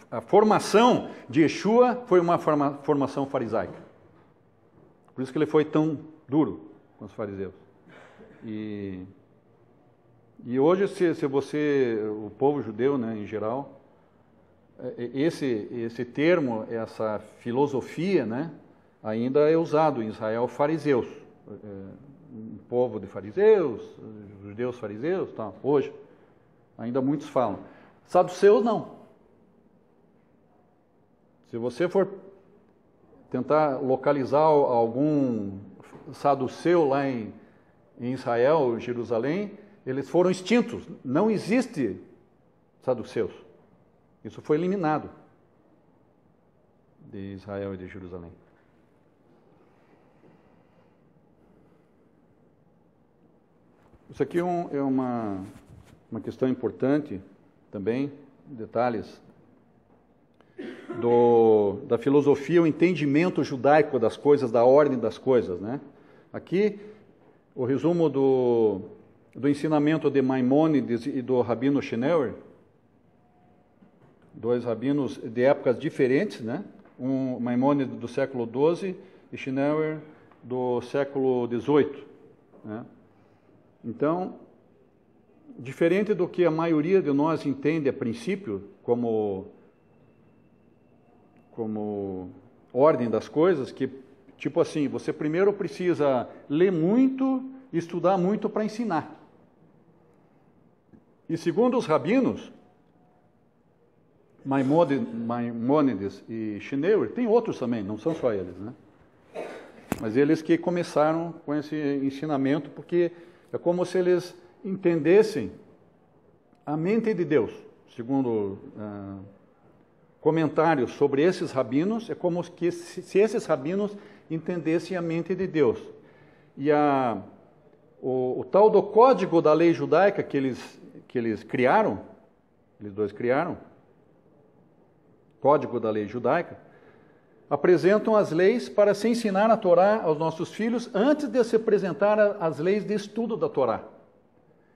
A formação de Yeshua foi uma formação farisaica. Por isso que ele foi tão duro com os fariseus. E hoje, se você, o povo judeu, né, em geral, esse termo, essa filosofia, né, ainda é usado em Israel, fariseus. Um povo de fariseus, judeus fariseus, tá, hoje, ainda muitos falam. Saduceus, não. Se você for tentar localizar algum saduceu lá em Israel, Jerusalém, eles foram extintos. Não existe saduceus. Isso foi eliminado de Israel e de Jerusalém. Isso aqui é uma questão importante também, detalhes da filosofia, o entendimento judaico das coisas, da ordem das coisas, né? Aqui, o resumo do ensinamento de Maimônides e do Rabino Schneur, dois rabinos de épocas diferentes, né? Um Maimônides do século XII e Schneur do século XVIII, né? Então, diferente do que a maioria de nós entende a princípio como ordem das coisas, que, tipo assim, você primeiro precisa ler muito e estudar muito para ensinar. E segundo os rabinos, Maimônides e Schneur, tem outros também, não são só eles, né? Mas eles que começaram com esse ensinamento, porque é como se eles entendessem a mente de Deus. Segundo comentários sobre esses rabinos, é como que se esses rabinos entendessem a mente de Deus. E o tal do código da lei judaica que eles criaram, eles dois criaram, código da lei judaica, apresentam as leis para se ensinar a Torá aos nossos filhos antes de se apresentar as leis de estudo da Torá.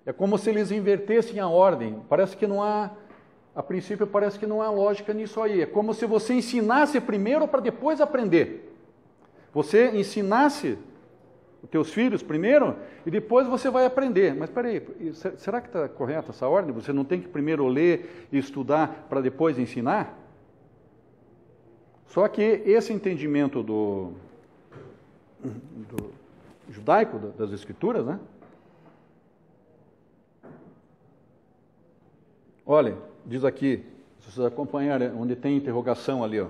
É como se eles invertessem a ordem. Parece que não há, a princípio parece que não há lógica nisso aí. É como se você ensinasse primeiro para depois aprender. Você ensinasse os teus filhos primeiro e depois você vai aprender. Mas espera aí, será que está correta essa ordem? Você não tem que primeiro ler e estudar para depois ensinar? Só que esse entendimento do judaico, das Escrituras, né? Olha, diz aqui, se vocês acompanharem, onde tem interrogação ali, ó.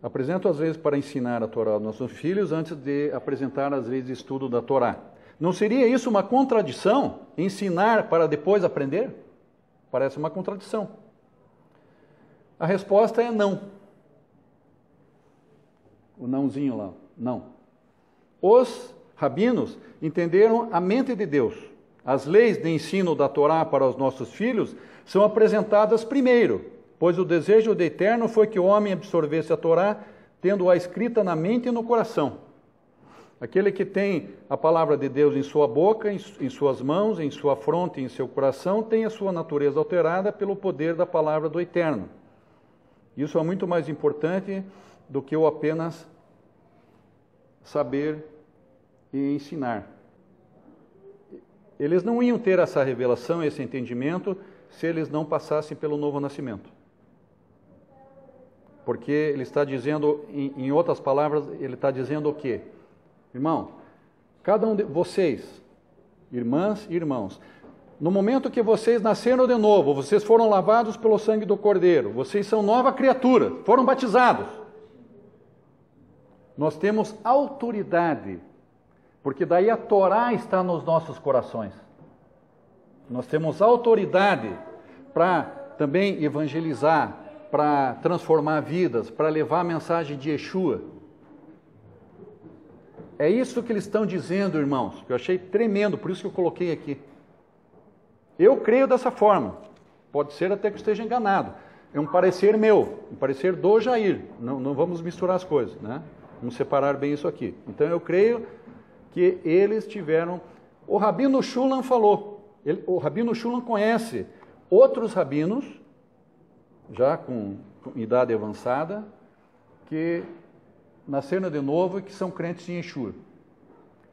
Apresento as leis para ensinar a Torá aos nossos filhos antes de apresentar as leis de estudo da Torá. Não seria isso uma contradição? Ensinar para depois aprender? Parece uma contradição. A resposta é não. O nãozinho lá, não. Os rabinos entenderam a mente de Deus. As leis de ensino da Torá para os nossos filhos são apresentadas primeiro, pois o desejo do Eterno foi que o homem absorvesse a Torá, tendo-a escrita na mente e no coração. Aquele que tem a palavra de Deus em sua boca, em suas mãos, em sua fronte e em seu coração, tem a sua natureza alterada pelo poder da palavra do Eterno. Isso é muito mais importante do que eu apenas saber e ensinar. Eles não iam ter essa revelação, esse entendimento, se eles não passassem pelo novo nascimento. Porque ele está dizendo, em outras palavras, ele está dizendo o quê? Irmão, cada um de vocês, irmãs e irmãos, no momento que vocês nasceram de novo, vocês foram lavados pelo sangue do Cordeiro, vocês são nova criatura, foram batizados. Nós temos autoridade, porque daí a Torá está nos nossos corações. Nós temos autoridade para também evangelizar, para transformar vidas, para levar a mensagem de Yeshua. É isso que eles estão dizendo, irmãos, que eu achei tremendo, por isso que eu coloquei aqui. Eu creio dessa forma, pode ser até que esteja enganado. É um parecer meu, um parecer do Jair, não vamos misturar as coisas, né? Vamos separar bem isso aqui. Então eu creio que eles tiveram... O Rabino Shulam falou, o Rabino Shulam conhece outros rabinos, já com idade avançada, que nasceram de novo e que são crentes em Yeshua.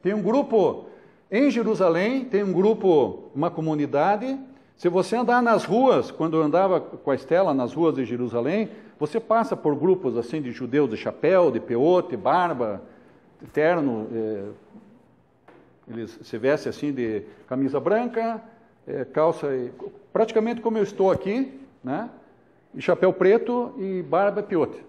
Tem um grupo em Jerusalém, tem um grupo, uma comunidade. Se você andar nas ruas, quando eu andava com a Estela nas ruas de Jerusalém, você passa por grupos assim de judeus de chapéu, de peote, barba, terno, eles se vestem assim de camisa branca, calça, praticamente como eu estou aqui, né? E chapéu preto e barba e peote.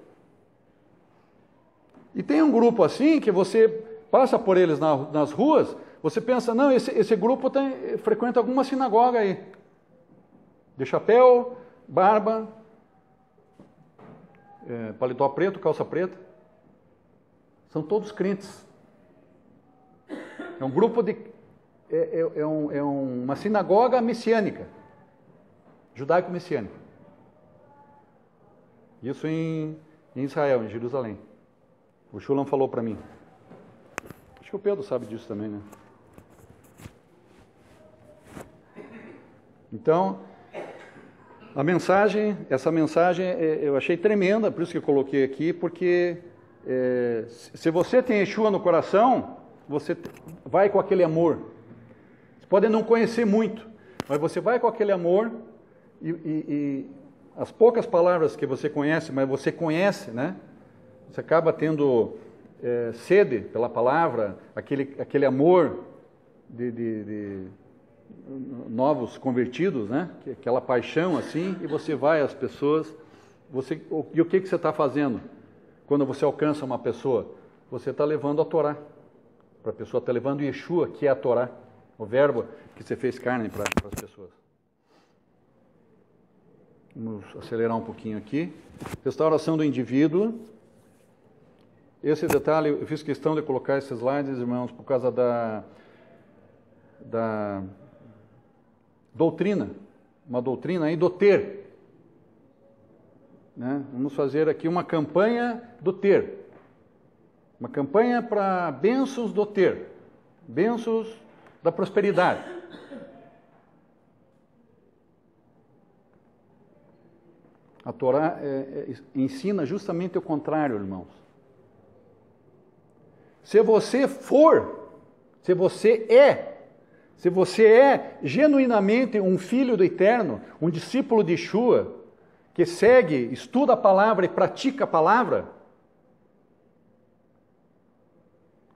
E tem um grupo assim que você passa por eles nas ruas, você pensa, não, esse grupo frequenta alguma sinagoga aí. De chapéu, barba, paletó preto, calça preta. São todos crentes. É um grupo uma sinagoga messiânica, judaico-messiânica. Isso em Israel, em Jerusalém. O Shulam falou para mim. Acho que o Pedro sabe disso também, né? Então, essa mensagem eu achei tremenda, por isso que eu coloquei aqui, porque se você tem Yeshua no coração, você vai com aquele amor. Você pode não conhecer muito, mas você vai com aquele amor e as poucas palavras que você conhece, mas você conhece, né? Você acaba tendo sede pela palavra, aquele amor de novos convertidos, né? Aquela paixão assim, e você vai às pessoas. E o que você está fazendo quando você alcança uma pessoa? Você está levando a Torá para a pessoa, está levando Yeshua, que é a Torá, o verbo que você fez carne para as pessoas. Vamos acelerar um pouquinho aqui. Restauração do indivíduo. Esse detalhe, eu fiz questão de colocar esses slides, irmãos, por causa da doutrina, uma doutrina aí do ter. Né? Vamos fazer aqui uma campanha do ter. Uma campanha para bênçãos do ter. Bênçãos da prosperidade. A Torá ensina justamente o contrário, irmãos. Se você é genuinamente um filho do Eterno, um discípulo de Yeshua, que segue, estuda a palavra e pratica a palavra,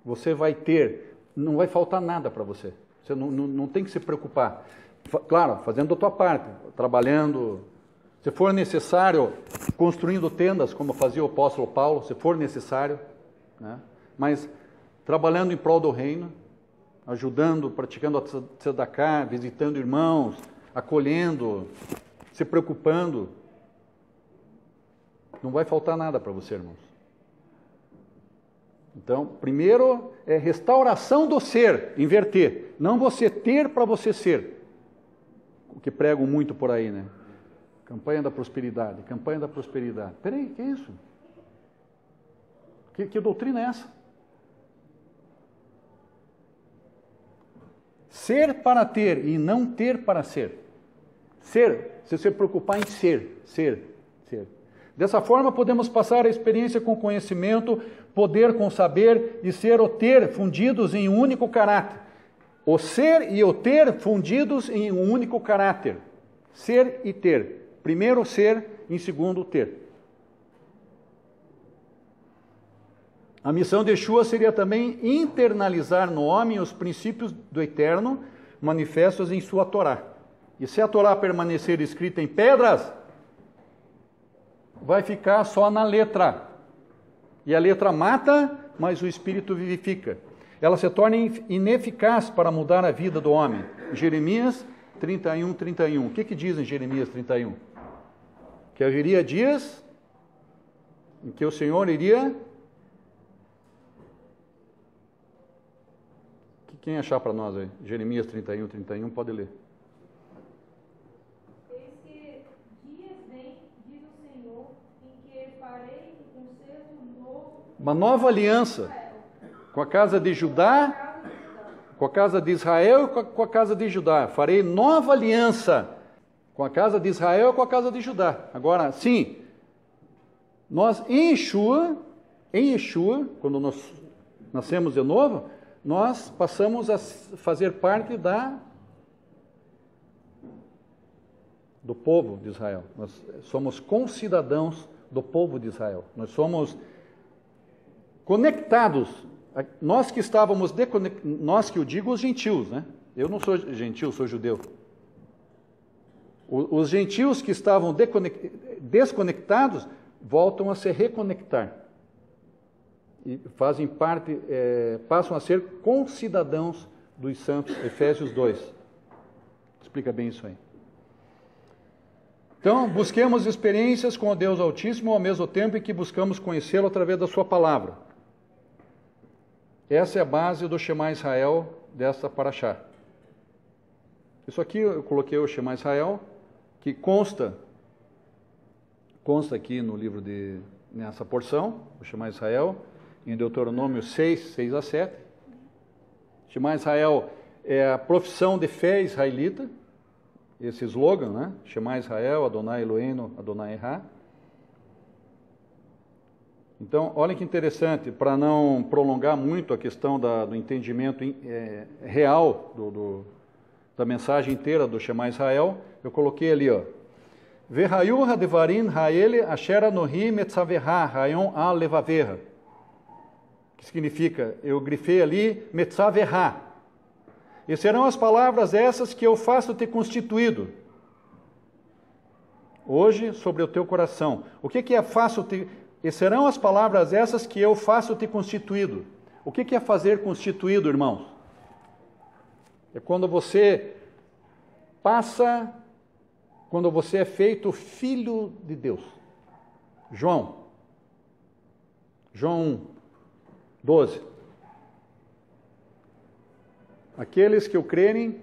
você vai ter, não vai faltar nada para você. Você não tem que se preocupar. Claro, fazendo a tua parte, trabalhando, se for necessário, construindo tendas, como fazia o apóstolo Paulo, se for necessário, né? Mas trabalhando em prol do reino, ajudando, praticando a tzedakah, visitando irmãos, acolhendo, se preocupando, não vai faltar nada para você, irmãos. Então, primeiro é restauração do ser, inverter, não você ter para você ser, o que pregam muito por aí, né? Campanha da prosperidade, campanha da prosperidade. Peraí, que é isso? Que doutrina é essa? Ser para ter e não ter para ser. Ser, se você preocupar em ser. Dessa forma, podemos passar a experiência com conhecimento, poder com saber e ser o ter fundidos em um único caráter. O ser e o ter fundidos em um único caráter. Ser e ter. Primeiro ser, em segundo ter. A missão de Yeshua seria também internalizar no homem os princípios do Eterno manifestos em sua Torá. E se a Torá permanecer escrita em pedras, vai ficar só na letra. E a letra mata, mas o Espírito vivifica. Ela se torna ineficaz para mudar a vida do homem. Jeremias 31, 31. O que diz em Jeremias 31? Que haveria dias em que o Senhor iria... Quem achar para nós aí? Jeremias 31, 31, pode ler. Eis que dias vêm, diz o Senhor, em que farei um concerto novo. Uma nova aliança com a casa de Judá, com a casa de Israel e com a casa de Judá. Farei nova aliança com a casa de Israel e com a casa de Judá. Agora, sim, nós em Yeshua em Yeshua, quando nós nascemos de novo, nós passamos a fazer parte do povo de Israel. Nós somos concidadãos do povo de Israel. Nós somos conectados. Nós que estávamos nós que eu digo os gentios, né? Eu não sou gentil, sou judeu. Os gentios que estavam desconectados voltam a se reconectar. E fazem parte, passam a ser concidadãos dos santos, Efésios 2. Explica bem isso aí. Então, busquemos experiências com o Deus Altíssimo ao mesmo tempo em que buscamos conhecê-lo através da sua palavra. Essa é a base do Shema Israel desta paraxá. Isso aqui eu coloquei o Shema Israel, que consta aqui no livro nessa porção, o Shema Israel, em Deuteronômio 6 a 7. Shema Israel é a profissão de fé israelita, esse slogan, né? Shema Israel, Adonai Eloheinu, Adonai Erá. Então, olha que interessante, para não prolongar muito a questão do entendimento real da mensagem inteira do Shema Israel, eu coloquei ali, ó. Vehayu hadevarim haele asher anohi metzaveha rayon al levaveha. Que significa, eu grifei ali, metzaveha. E serão as palavras essas que eu faço ter constituído hoje sobre o teu coração. O que é faço ter... E serão as palavras essas que eu faço ter constituído. O que é fazer constituído, irmãos? É quando você quando você é feito filho de Deus. João 1, 12. Aqueles que o crerem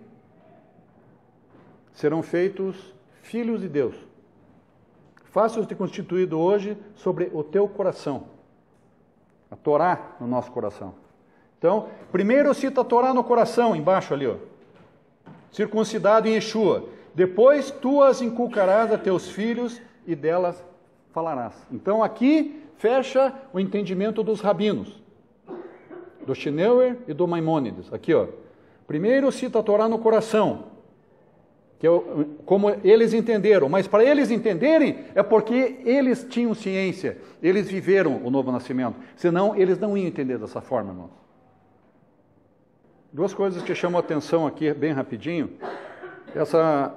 serão feitos filhos de Deus. Faça-os ter constituído hoje sobre o teu coração. A Torá no nosso coração. Então, primeiro cita a Torá no coração, embaixo ali, ó. Circuncidado em Yeshua. Depois tu as inculcarás a teus filhos e delas falarás. Então aqui fecha o entendimento dos rabinos, do Schneuer e do Maimônides. Aqui, ó. Primeiro cita a Torá no coração, que é como eles entenderam. Mas para eles entenderem é porque eles tinham ciência, eles viveram o novo nascimento. Senão eles não iam entender dessa forma, irmãos. Duas coisas que chamam a atenção aqui, bem rapidinho. Essa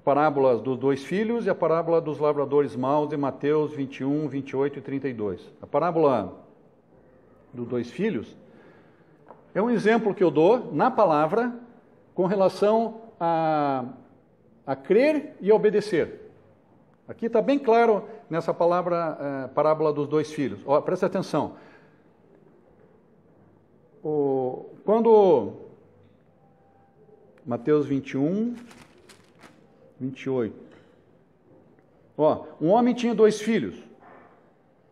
parábola dos dois filhos e a parábola dos lavradores maus de Mateus 21, 28 e 32. A parábola dos dois filhos é um exemplo que eu dou na palavra com relação a crer e a obedecer. Aqui está bem claro nessa parábola dos dois filhos. Ó, presta atenção. Quando Mateus 21, 28. Ó, um homem tinha dois filhos.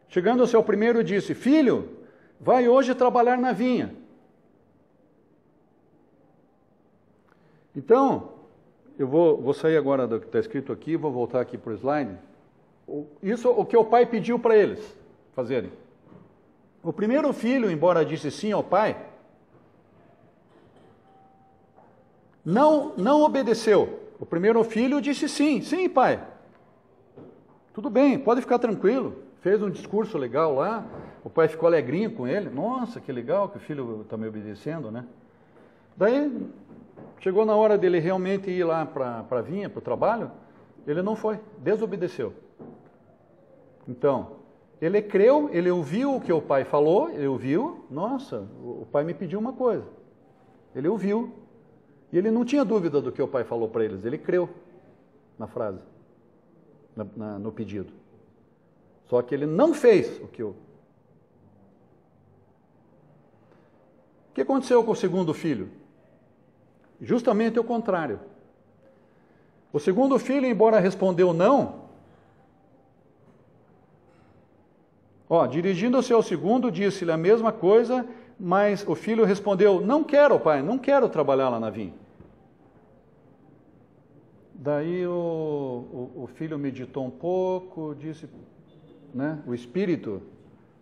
Chegando ao seu primeiro, disse: Filho, vai hoje trabalhar na vinha. Então, eu vou sair agora do que está escrito aqui, vou voltar aqui para o slide. Isso é o que o pai pediu para eles fazerem. O primeiro filho, embora disse sim ao pai, não obedeceu. O primeiro filho disse sim, sim, pai. Tudo bem, pode ficar tranquilo. Fez um discurso legal lá, o pai ficou alegrinho com ele. Nossa, que legal que o filho está me obedecendo, né? Daí, chegou na hora dele realmente ir lá para a vinha, para o trabalho, ele não foi, desobedeceu. Então, ele creu, ele ouviu o que o pai falou, ele ouviu, nossa, o pai me pediu uma coisa. Ele ouviu, e ele não tinha dúvida do que o pai falou para eles, ele creu na frase, no pedido. Só que ele não fez o que o... O que aconteceu com o segundo filho? Justamente o contrário. O segundo filho, embora respondeu não, dirigindo-se ao segundo, disse-lhe a mesma coisa, mas o filho respondeu: não quero, pai, não quero trabalhar lá na vinha. Daí o filho meditou um pouco, disse, né, o espírito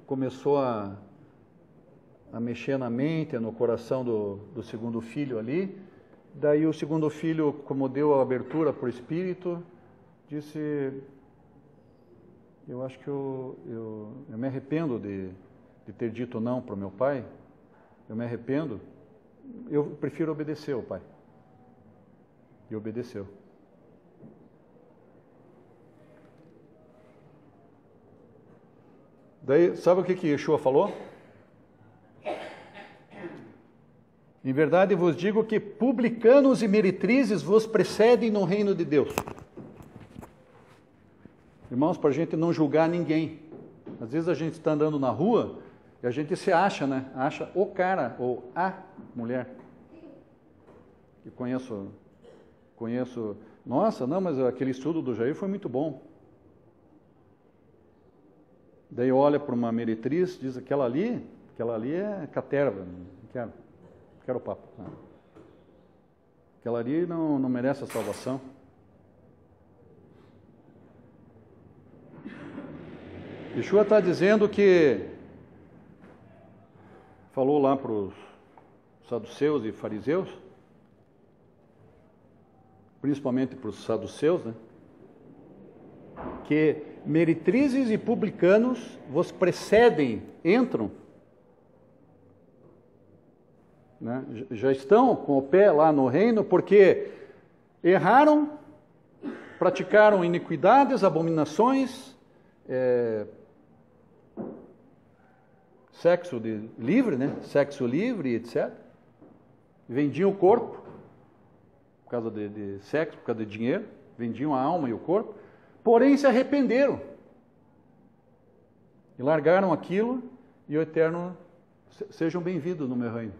começou a mexer na mente, no coração do segundo filho ali. Daí o segundo filho, como deu a abertura para o Espírito, disse: eu acho que eu me arrependo de ter dito não para o meu pai, eu me arrependo, eu prefiro obedecer ao pai. E obedeceu. Daí, sabe o que Yeshua falou? Em verdade vos digo que publicanos e meretrizes vos precedem no reino de Deus. Irmãos, para a gente não julgar ninguém. Às vezes a gente está andando na rua e a gente se acha, né? Acha o cara ou a mulher. E conheço. Nossa, não, mas aquele estudo do Jair foi muito bom. Daí olha para uma meretriz, diz: aquela ali é caterva, não quero papo. Não. Aquela ali não merece a salvação. Yeshua está dizendo que, falou lá para os saduceus e fariseus, principalmente para os saduceus, né? Que meretrizes e publicanos vos precedem, entram, né? Já estão com o pé lá no reino, porque erraram, praticaram iniquidades, abominações, sexo livre, né? Sexo livre, etc. Vendiam o corpo por causa de sexo, por causa de dinheiro, vendiam a alma e o corpo, porém se arrependeram e largaram aquilo, e o Eterno: sejam bem-vindos no meu reino.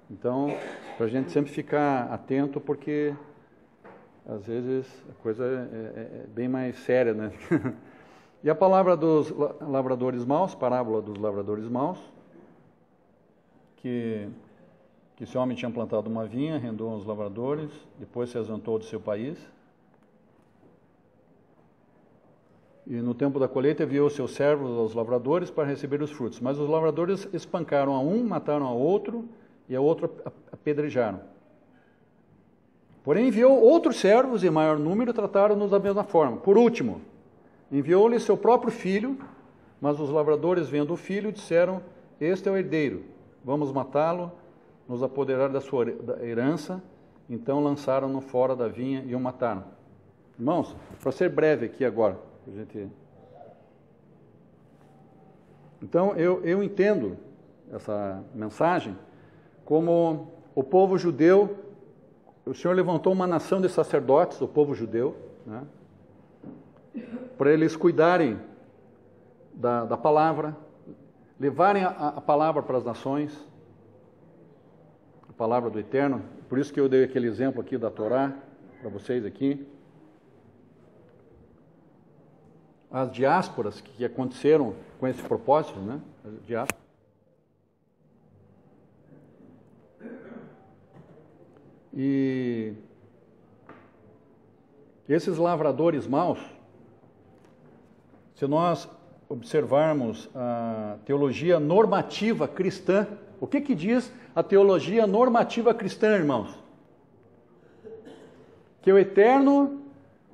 Então, para a gente sempre ficar atento, porque às vezes a coisa é bem mais séria, né? E a palavra dos lavradores maus, parábola dos lavradores maus, que esse homem tinha plantado uma vinha, arrendou uns lavradores, depois se ausentou do seu país. E no tempo da colheita enviou seus servos aos lavradores para receber os frutos. Mas os lavradores espancaram a um, mataram a outro, e a outro apedrejaram. Porém enviou outros servos, em maior número, e trataram-nos da mesma forma. Por último, enviou-lhe seu próprio filho, mas os lavradores, vendo o filho, disseram: este é o herdeiro, vamos matá-lo, nos apoderar da sua herança. Então lançaram-no fora da vinha e o mataram. Irmãos, para ser breve aqui agora, então eu entendo essa mensagem como o povo judeu. O Senhor levantou uma nação de sacerdotes, o povo judeu, né, para eles cuidarem da palavra, levarem a palavra para as nações, a palavra do Eterno. Por isso que eu dei aquele exemplo aqui da Torá para vocês aqui. As diásporas que aconteceram com esse propósito, né? As diásporas. E esses lavradores maus, se nós observarmos a teologia normativa cristã, o que diz a teologia normativa cristã, irmãos? Que o Eterno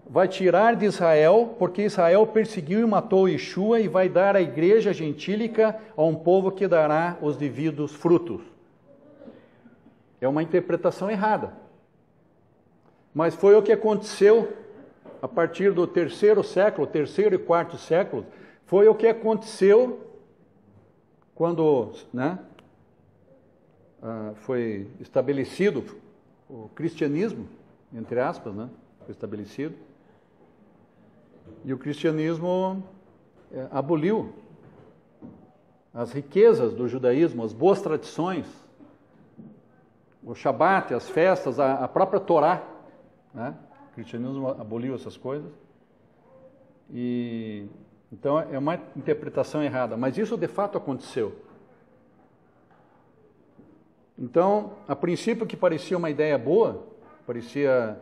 vai tirar de Israel, porque Israel perseguiu e matou Yeshua, e vai dar à igreja gentílica a um povo que dará os devidos frutos. É uma interpretação errada. Mas foi o que aconteceu a partir do terceiro e quarto século. Foi o que aconteceu quando, né, foi estabelecido o cristianismo, entre aspas, né, foi estabelecido. E o cristianismo aboliu as riquezas do judaísmo, as boas tradições, o Shabat, as festas, a própria Torá, né? O cristianismo aboliu essas coisas. E então é uma interpretação errada, mas isso de fato aconteceu. Então, a princípio, que parecia uma ideia boa, parecia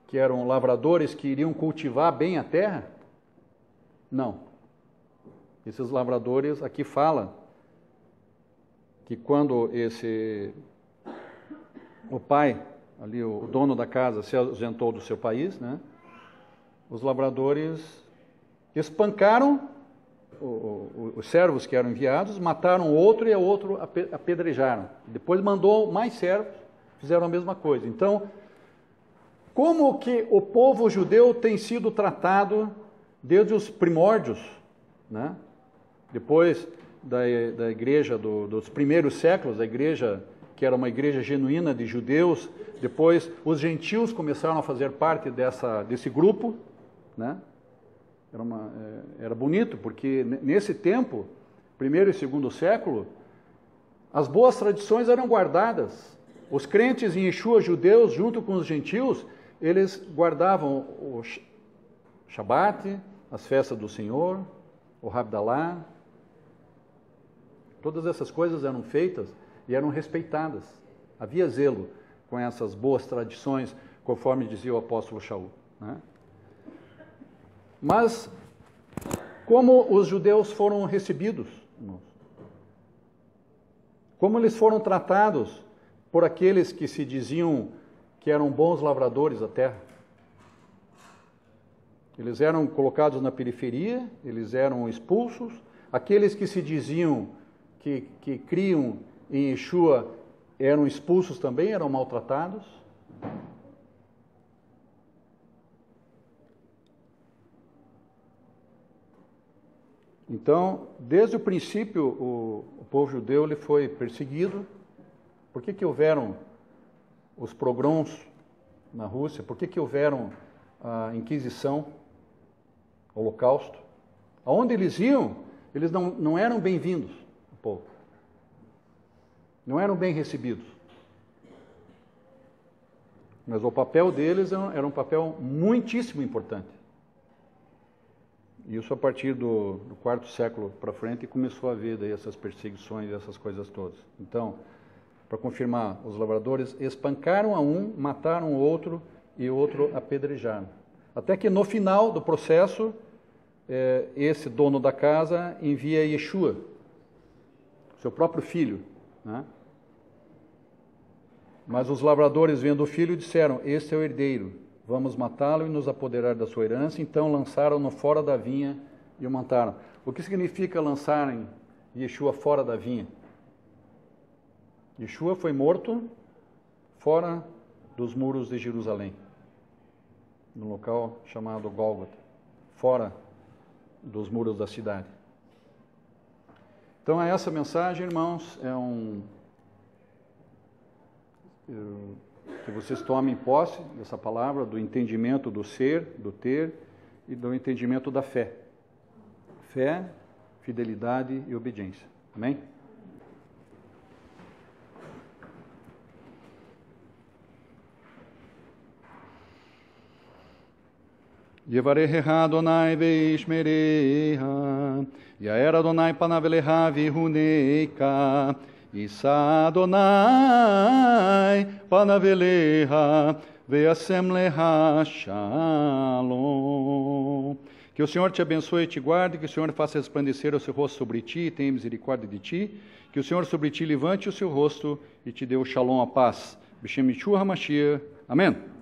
que eram lavradores que iriam cultivar bem a terra, não. Esses lavradores, aqui fala que quando o pai, ali o dono da casa, se ausentou do seu país, né, os lavradores espancaram os servos que eram enviados, mataram outro e o outro apedrejaram. Depois mandou mais servos, fizeram a mesma coisa. Então, como que o povo judeu tem sido tratado desde os primórdios, né? Depois da igreja dos primeiros séculos, a igreja que era uma igreja genuína de judeus, depois os gentios começaram a fazer parte desse grupo, né? Era bonito, porque nesse tempo, primeiro e segundo século, as boas tradições eram guardadas. Os crentes em Yeshua, judeus, junto com os gentios, eles guardavam o Shabat, as festas do Senhor, o Havdalah. Todas essas coisas eram feitas e eram respeitadas. Havia zelo com essas boas tradições, conforme dizia o apóstolo Shaul, né? Mas, como os judeus foram recebidos, irmãos? Como eles foram tratados por aqueles que se diziam que eram bons lavradores da terra? Eles eram colocados na periferia, eles eram expulsos. Aqueles que se diziam que criam em Yeshua eram expulsos também, eram maltratados. Então, desde o princípio, o povo judeu ele foi perseguido. Por que houveram os pogroms na Rússia? Por que houveram a Inquisição, o Holocausto? Aonde eles iam, eles não eram bem-vindos, o povo. Não eram bem recebidos. Mas o papel deles era um papel muitíssimo importante. Isso a partir do quarto século para frente começou a haver daí essas perseguições, essas coisas todas. Então, para confirmar, os lavradores espancaram a um, mataram o outro e o outro apedrejaram. Até que no final do processo, esse dono da casa envia Yeshua, seu próprio filho, né? Mas os lavradores, vendo o filho, disseram: este é o herdeiro, vamos matá-lo e nos apoderar da sua herança. Então lançaram-no fora da vinha e o mataram. O que significa lançarem Yeshua fora da vinha? Yeshua foi morto fora dos muros de Jerusalém, no local chamado Gólgota, fora dos muros da cidade. Então, essa mensagem, irmãos, que vocês tomem posse dessa palavra, do entendimento do ser, do ter e do entendimento da fé. Fé, fidelidade e obediência. Amém? Yevarechecha Adonai veishmerecha, Yaer Adonai panavelecha vihuneika, Isa Adonai panavelecha veasem lecha shalom. Que o Senhor te abençoe e te guarde, que o Senhor faça resplandecer o seu rosto sobre ti e tenha misericórdia de ti, que o Senhor sobre ti levante o seu rosto e te dê o shalom, a paz. B'Shem Yeshua HaMashiach. Amém.